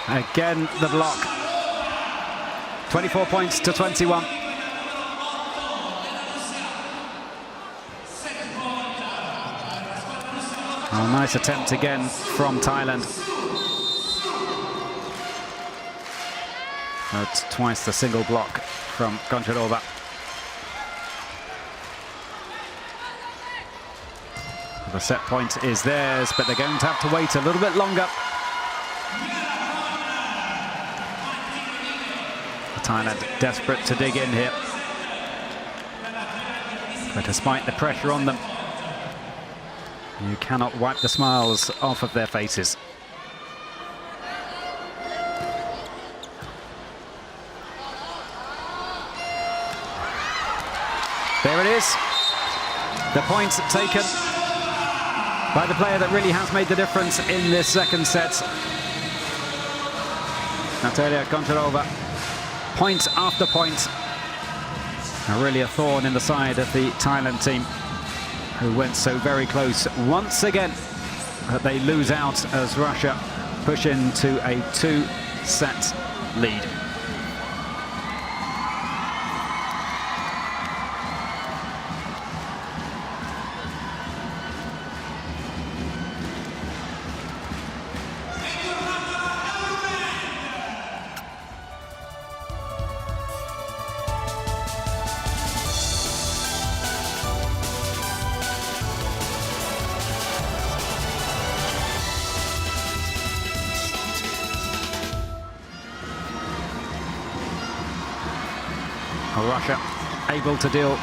Again, the block. 24 points to 21. Oh, nice attempt again from Thailand. But twice the single block from Goncharova. The set point is theirs, but they're going to have to wait a little bit longer. Thailand desperate to dig in here. But despite the pressure on them, you cannot wipe the smiles off of their faces. There it is. The point taken by the player that really has made the difference in this second set. Natalia Goncharova. Point after point. Really a thorn in the side of the Thailand team, who went so very close once again, but they lose out as Russia push into a 2-set lead. Russia able to deal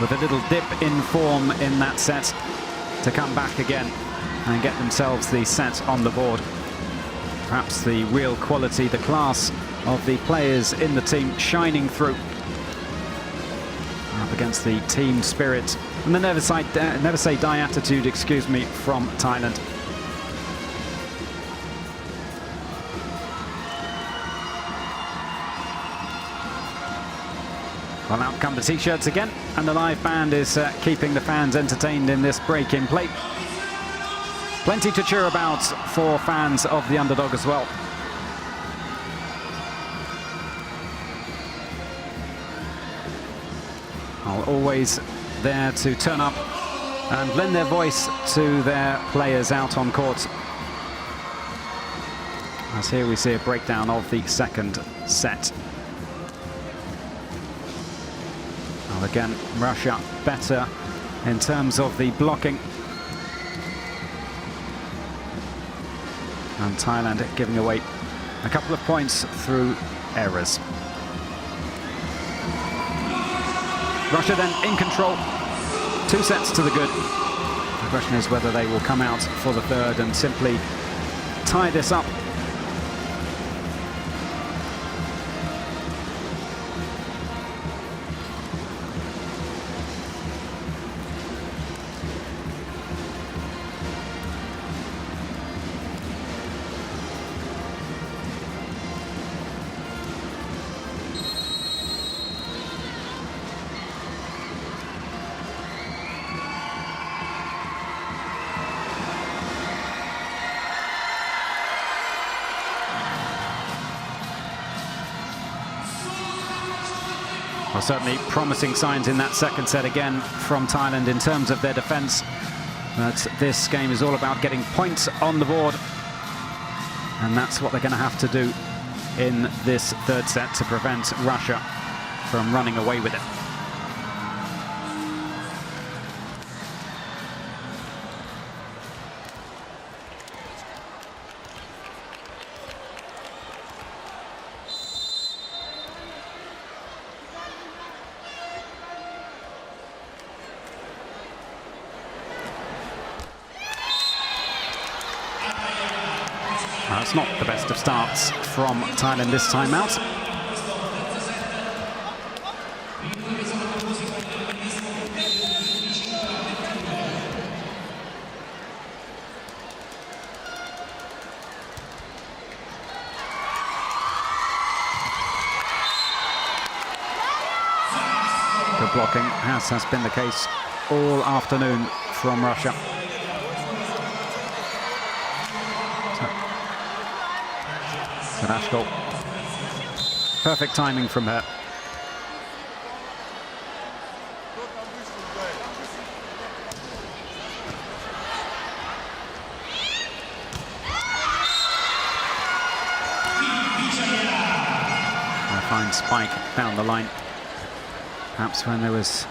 with a little dip in form in that set to come back again and get themselves the set on the board. Perhaps the real quality, the class of the players in the team shining through up against the team spirit and the never say die attitude, excuse me, from Thailand. Well, out come the T-shirts again, and the live band is keeping the fans entertained in this break in play. Plenty to cheer about for fans of the underdog as well. Always there to turn up and lend their voice to their players out on court. As here we see a breakdown of the second set. Well, again, Russia better in terms of the blocking. And Thailand giving away a couple of points through errors. Russia then in control, 2 sets to the good. The question is whether they will come out for the third and simply tie this up. Well, certainly promising signs in that second set again from Thailand in terms of their defense. But this game is all about getting points on the board. And that's what they're going to have to do in this third set to prevent Russia from running away with it. It's not the best of starts from Thailand this time out. Good blocking, as has been the case all afternoon from Russia. Ashkol. Perfect timing from her. A fine spike down the line. Perhaps when there was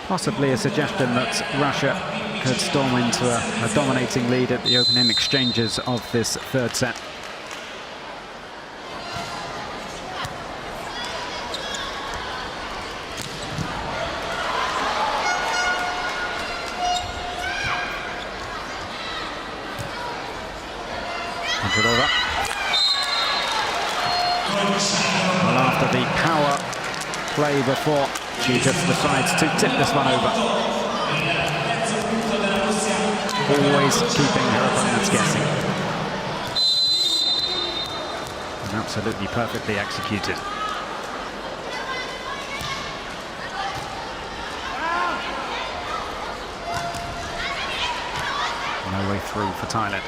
possibly a suggestion that Russia could storm into a dominating lead at the opening exchanges of this third set. Over. Well, after the power play before, she just decides to tip this one over. Always keeping her opponents guessing. And absolutely perfectly executed. No way through for Thailand.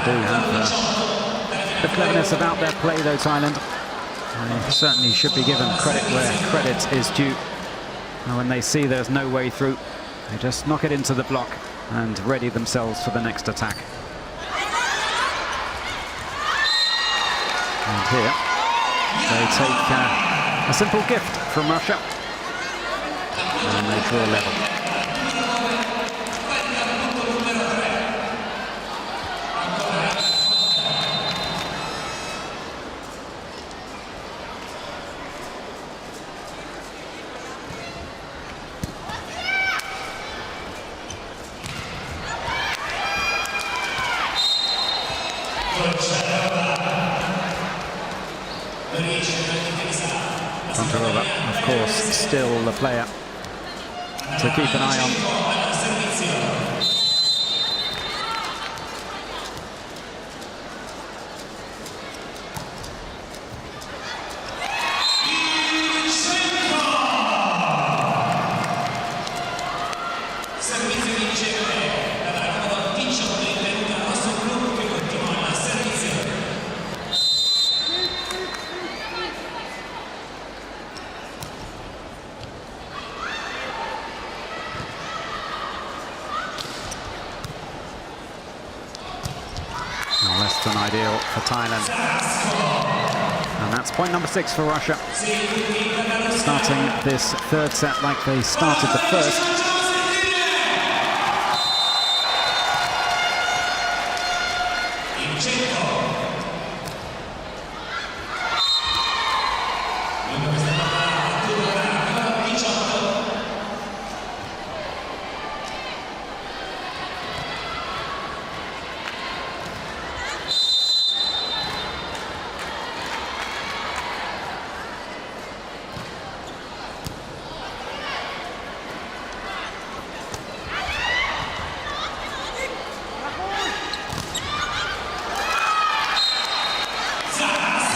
do have the cleverness about their play, though, Thailand. They certainly should be given credit where credit is due. And when they see there's no way through, they just knock it into the block and ready themselves for the next attack. And here, they take a simple gift from Russia. And they draw level. Of course, still the player to keep an eye on. Less than ideal for Thailand. And that's point number 6 for Russia. Starting this third set like they started the first.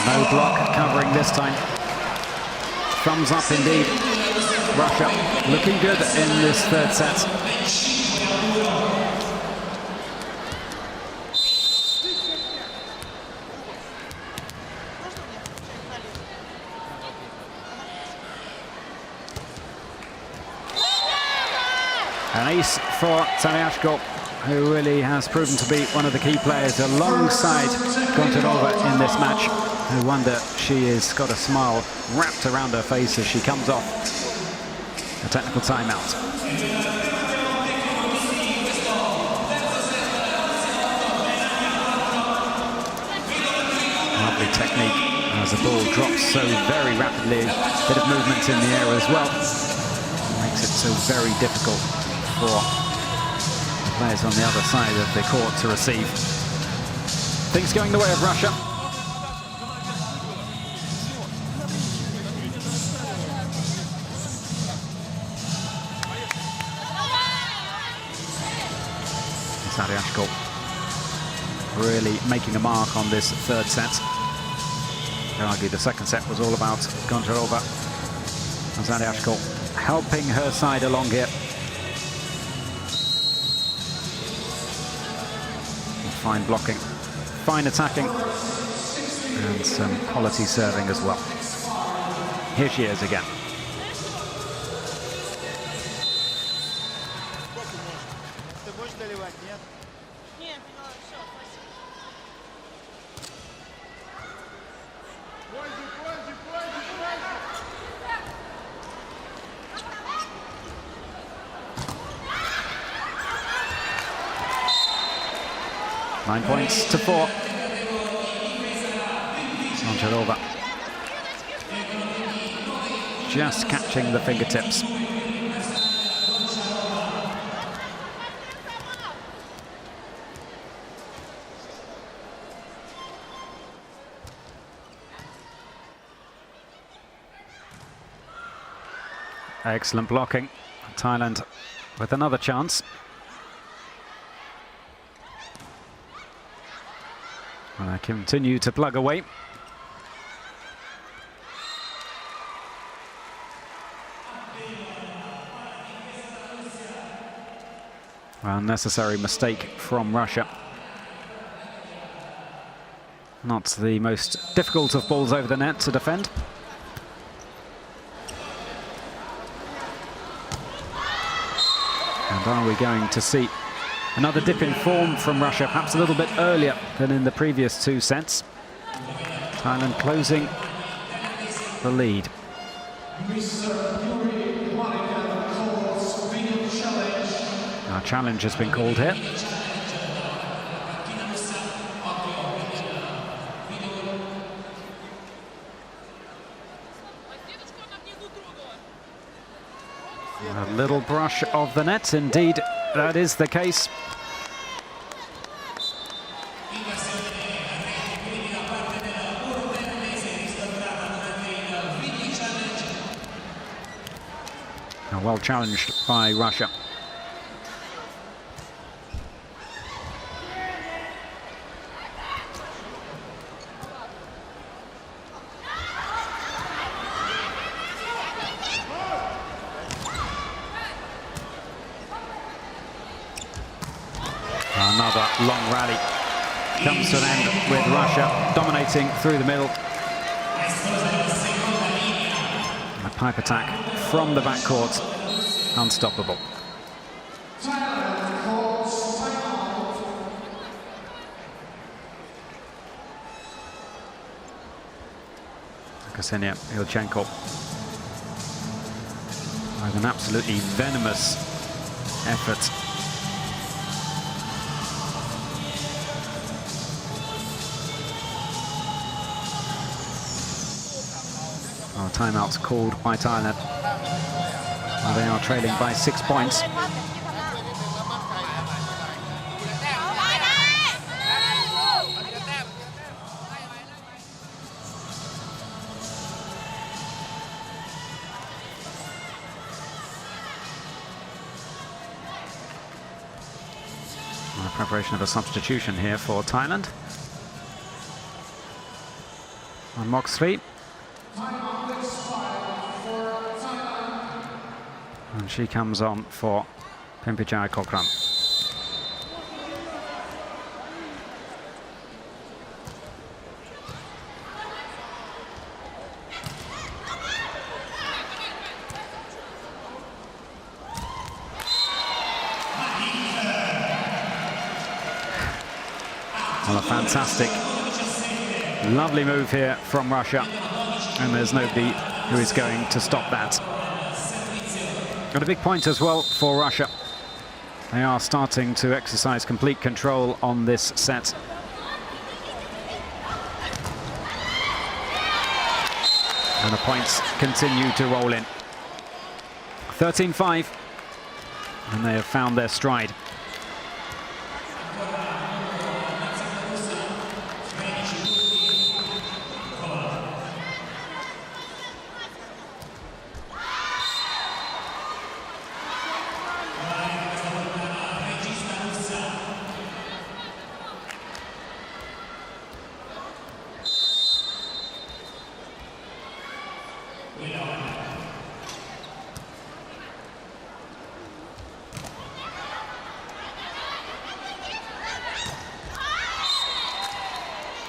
No block covering this time. Thumbs up indeed. Russia looking good in this third set. An ace for Taliashko, who really has proven to be one of the key players alongside Kontanova in this match. No wonder she has got a smile wrapped around her face as she comes off a technical timeout. Lovely technique as the ball drops so very rapidly. Bit of movement in the air as well. Makes it so very difficult for players on the other side of the court to receive. Things going the way of Russia. Taliashko really making a mark on this third set. You can argue the second set was all about Kontarova. Taliashko helping her side along here. Fine blocking, fine attacking, and some quality serving as well. Here she is again. Nine points to 4. Kontarova just catching the fingertips. Excellent blocking. Thailand with another chance. And I continue to plug away. Unnecessary mistake from Russia. Not the most difficult of balls over the net to defend. And are we going to see another dip in form from Russia, perhaps a little bit earlier than in the previous two sets? Thailand closing the lead. Our challenge has been called here. A little brush of the net, indeed, that is the case. Well challenged by Russia. Another long rally comes to an end with Russia dominating through the middle. A pipe attack from the backcourt, unstoppable. Ksenia Ilchenko with an absolutely venomous effort. Timeouts called by Thailand. They are trailing by 6 points. Preparation of a substitution here for Thailand. On Mox 3. And she comes on for Pimpijaya Kokram. Well, a fantastic, lovely move here from Russia. And there's nobody who is going to stop that. Got a big point as well for Russia. They are starting to exercise complete control on this set. And the points continue to roll in. 13-5. And they have found their stride.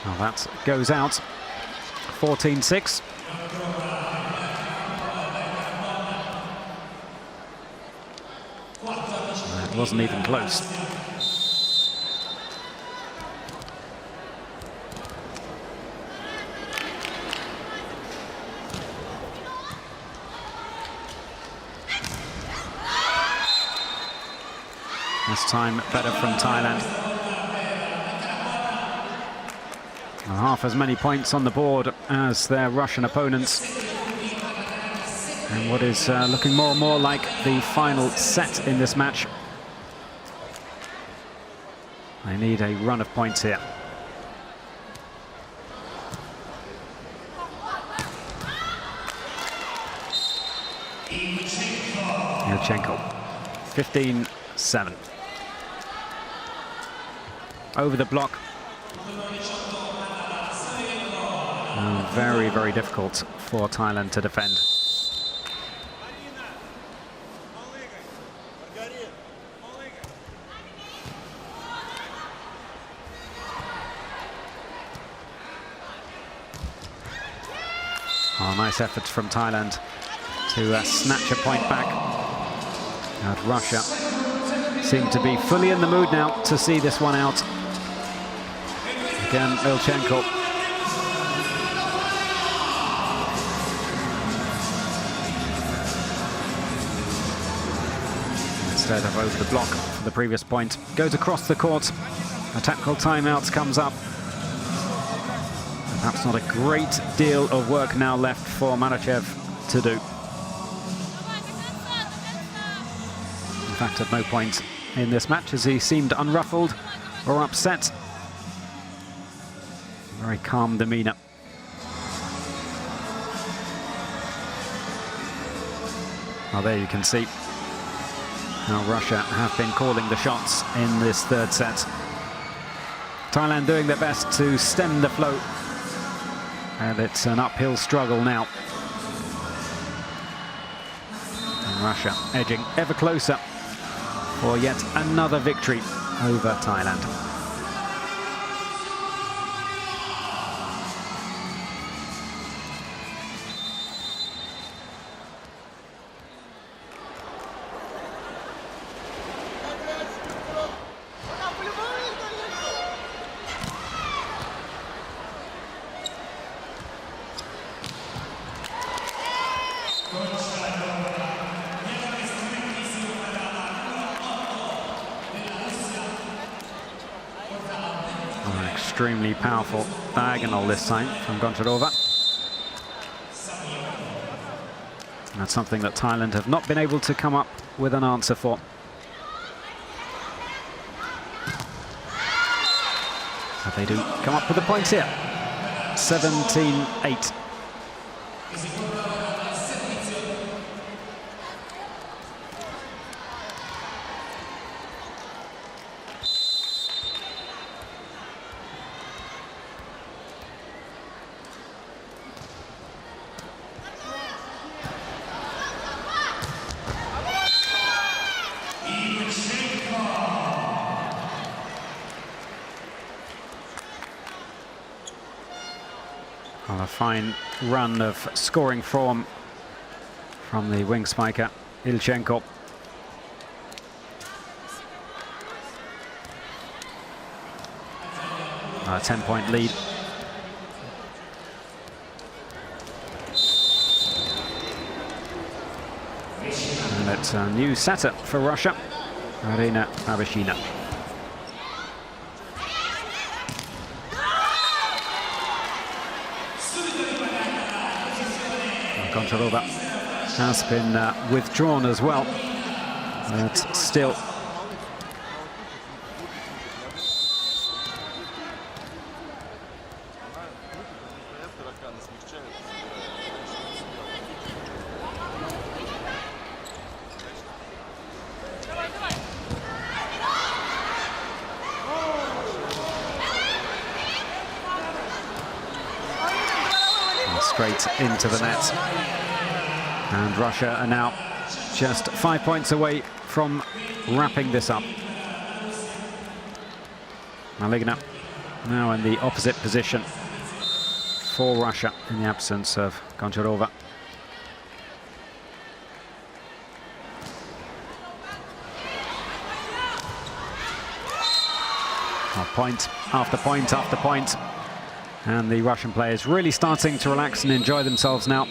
Well, that goes out. 14-6. That wasn't even close. This time better from Thailand. Half as many points on the board as their Russian opponents. And what is looking more and more like the final set in this match. They need a run of points here. Ilchenko, 15-7. Over the block. Very, very difficult for Thailand to defend. Oh, nice effort from Thailand to snatch a point back. And Russia seem to be fully in the mood now to see this one out. Again, Ilchenko. Instead of over the block for the previous point, goes across the court. A tactical timeout comes up. Perhaps not a great deal of work now left for Marachev to do. In fact, at no point in this match as he seemed unruffled or upset. Very calm demeanor. Well, there you can see how Russia have been calling the shots in this third set. Thailand doing their best to stem the flow. And it's an uphill struggle now. And Russia edging ever closer for yet another victory over Thailand. Extremely powerful diagonal this time from Goncharova. That's something that Thailand have not been able to come up with an answer for. But they do come up with the points here. 17-8. Well, a fine run of scoring form from the wing spiker, Ilchenko. A 10-point lead. And it's a new setter for Russia, Arina Abashina. Goncharova has been withdrawn as well, but still. Straight into the net. And Russia are now just 5 points away from wrapping this up. Maligna now in the opposite position for Russia in the absence of Goncharova. Point after point after point. And the Russian players really starting to relax and enjoy themselves now.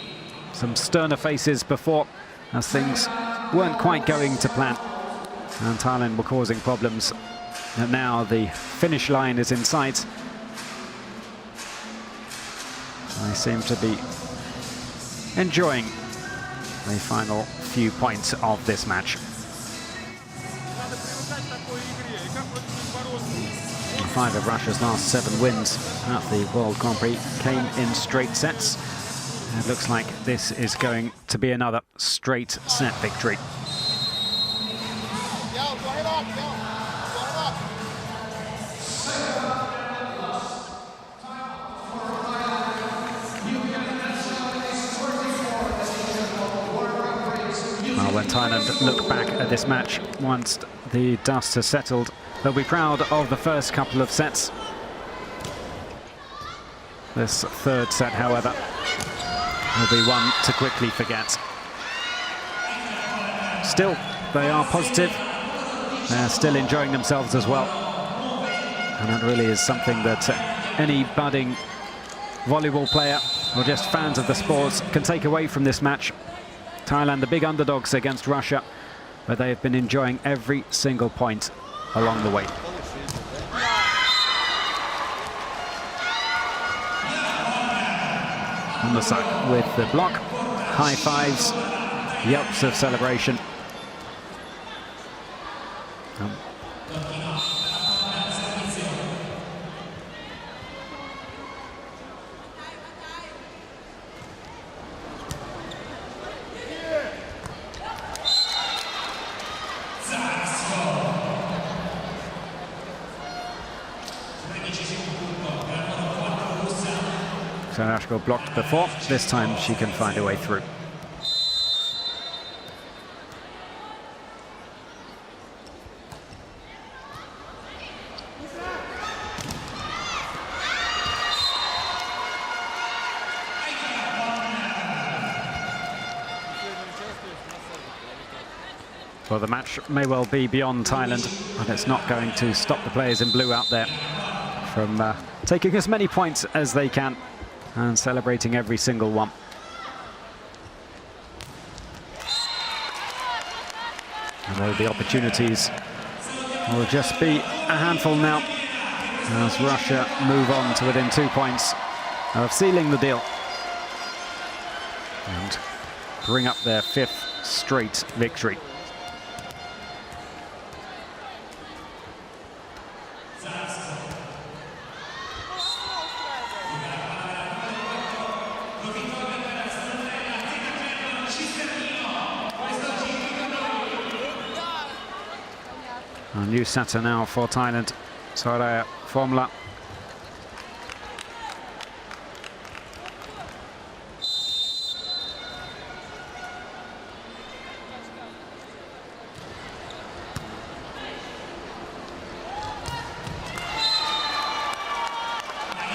Some sterner faces before, as things weren't quite going to plan. And Thailand were causing problems. And now the finish line is in sight. They seem to be enjoying the final few points of this match. 5 of Russia's last 7 wins at the World Grand Prix came in straight sets. And it looks like this is going to be another straight set victory. Well, when Thailand look back at this match, once the dust has settled, they'll be proud of the first couple of sets. This third set, however, will be one to quickly forget. Still, they are positive. They're still enjoying themselves as well. And that really is something that any budding volleyball player or just fans of the sports can take away from this match. Thailand, the big underdogs against Russia, but they have been enjoying every single point along the way. Musak with the block, high fives, yelps of celebration. Sarashko blocked before. This time she can find a way through. Well, the match may well be beyond Thailand, but it's not going to stop the players in blue out there from taking as many points as they can and celebrating every single one. Although the opportunities will just be a handful now as Russia move on to within 2 points of sealing the deal and bring up their 5th straight victory. A new setter now for Thailand, Soraya Formula.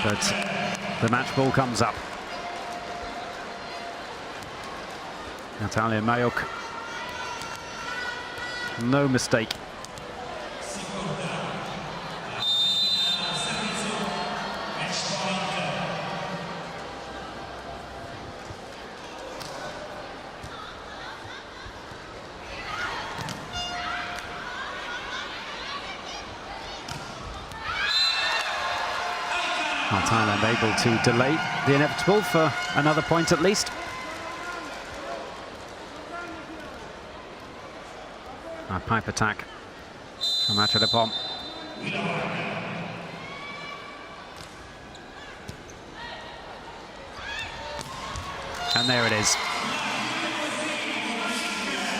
But the match ball comes up. Natalia Mayuk, no mistake. Well, Thailand able to delay the inevitable for another point at least. A pipe attack from Achadapom. And there it is.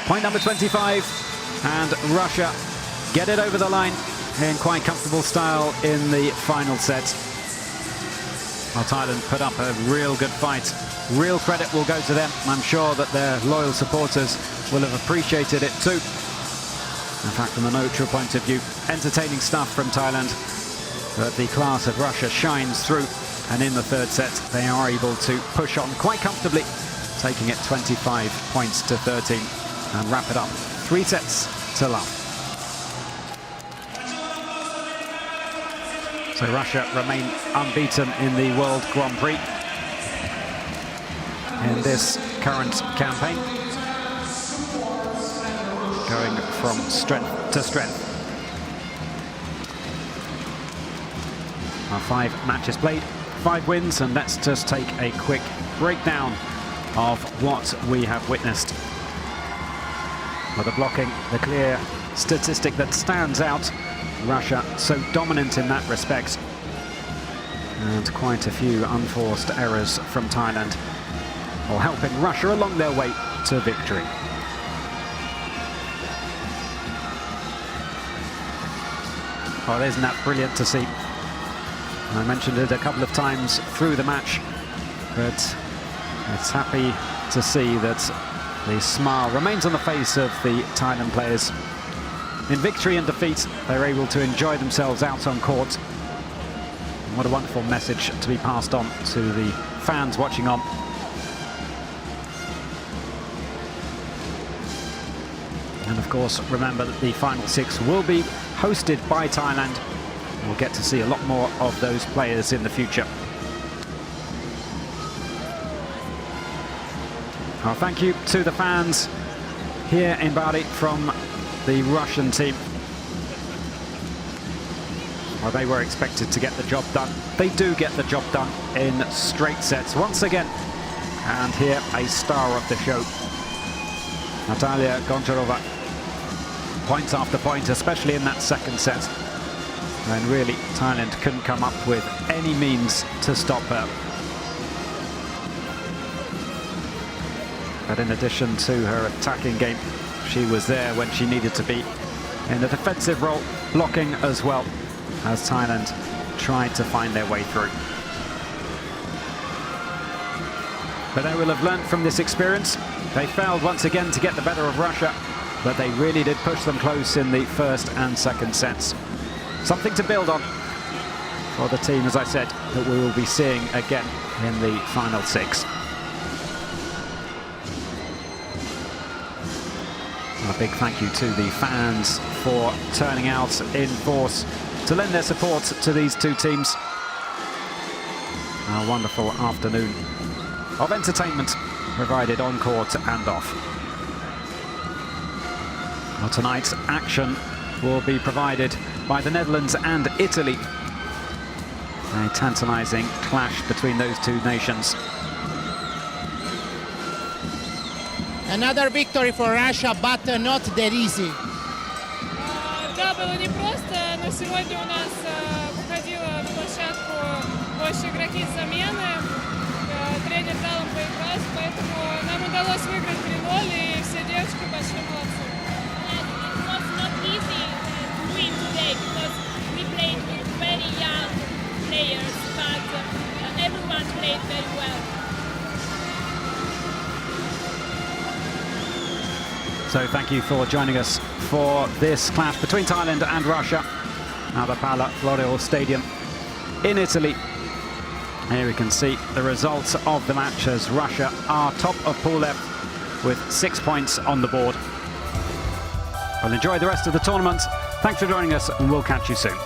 Point number 25, and Russia get it over the line in quite comfortable style in the final set. Well, Thailand put up a real good fight. Real credit will go to them. I'm sure that their loyal supporters will have appreciated it too. In fact, from a neutral point of view, entertaining stuff from Thailand. But the class of Russia shines through. And in the third set, they are able to push on quite comfortably, taking it 25 points to 13 and wrap it up 3 sets to love. So Russia remain unbeaten in the World Grand Prix in this current campaign, going from strength to strength. 5 matches played, 5 wins, and let's just take a quick breakdown of what we have witnessed. Well, the blocking, the clear statistic that stands out. Russia so dominant in that respect, and quite a few unforced errors from Thailand, or helping Russia along their way to victory. Oh, isn't that brilliant to see? I mentioned it a couple of times through the match, but it's happy to see that the smile remains on the face of the Thailand players. In victory and defeat, they're able to enjoy themselves out on court. And what a wonderful message to be passed on to the fans watching on. of course, remember that the final 6 will be hosted by Thailand. We'll get to see a lot more of those players in the future. Well, thank you to the fans here in Bali from the Russian team. Well, they were expected to get the job done. They do get the job done in straight sets once again. And here, a star of the show, Natalia Goncharova. Points after point, especially in that second set. And really, Thailand couldn't come up with any means to stop her. But in addition to her attacking game, she was there when she needed to be in a defensive role, blocking as well, as Thailand tried to find their way through. But they will have learnt from this experience. They failed once again to get the better of Russia, but they really did push them close in the first and second sets. Something to build on for the team, as I said, that we will be seeing again in the final 6. A big thank you to the fans for turning out in force to lend their support to these two teams. A wonderful afternoon of entertainment provided on court and off. Well, tonight's action will be provided by the Netherlands and Italy. A tantalizing clash between those two nations. Another victory for Russia, but not that easy. Да, было непросто, но сегодня у нас выходило на площадку больше игроки с замены. Тренер дал им поиграть, поэтому нам удалось выиграть 3-0, и все девочки большие молодцы. It was not easy to win today because we played with very young players, but everyone played very well. So thank you for joining us for this clash between Thailand and Russia at the Pala Florio Stadium in Italy. Here we can see the results of the match as Russia are top of Pool F with 6 points on the board. Well, enjoy the rest of the tournament. Thanks for joining us, and we'll catch you soon.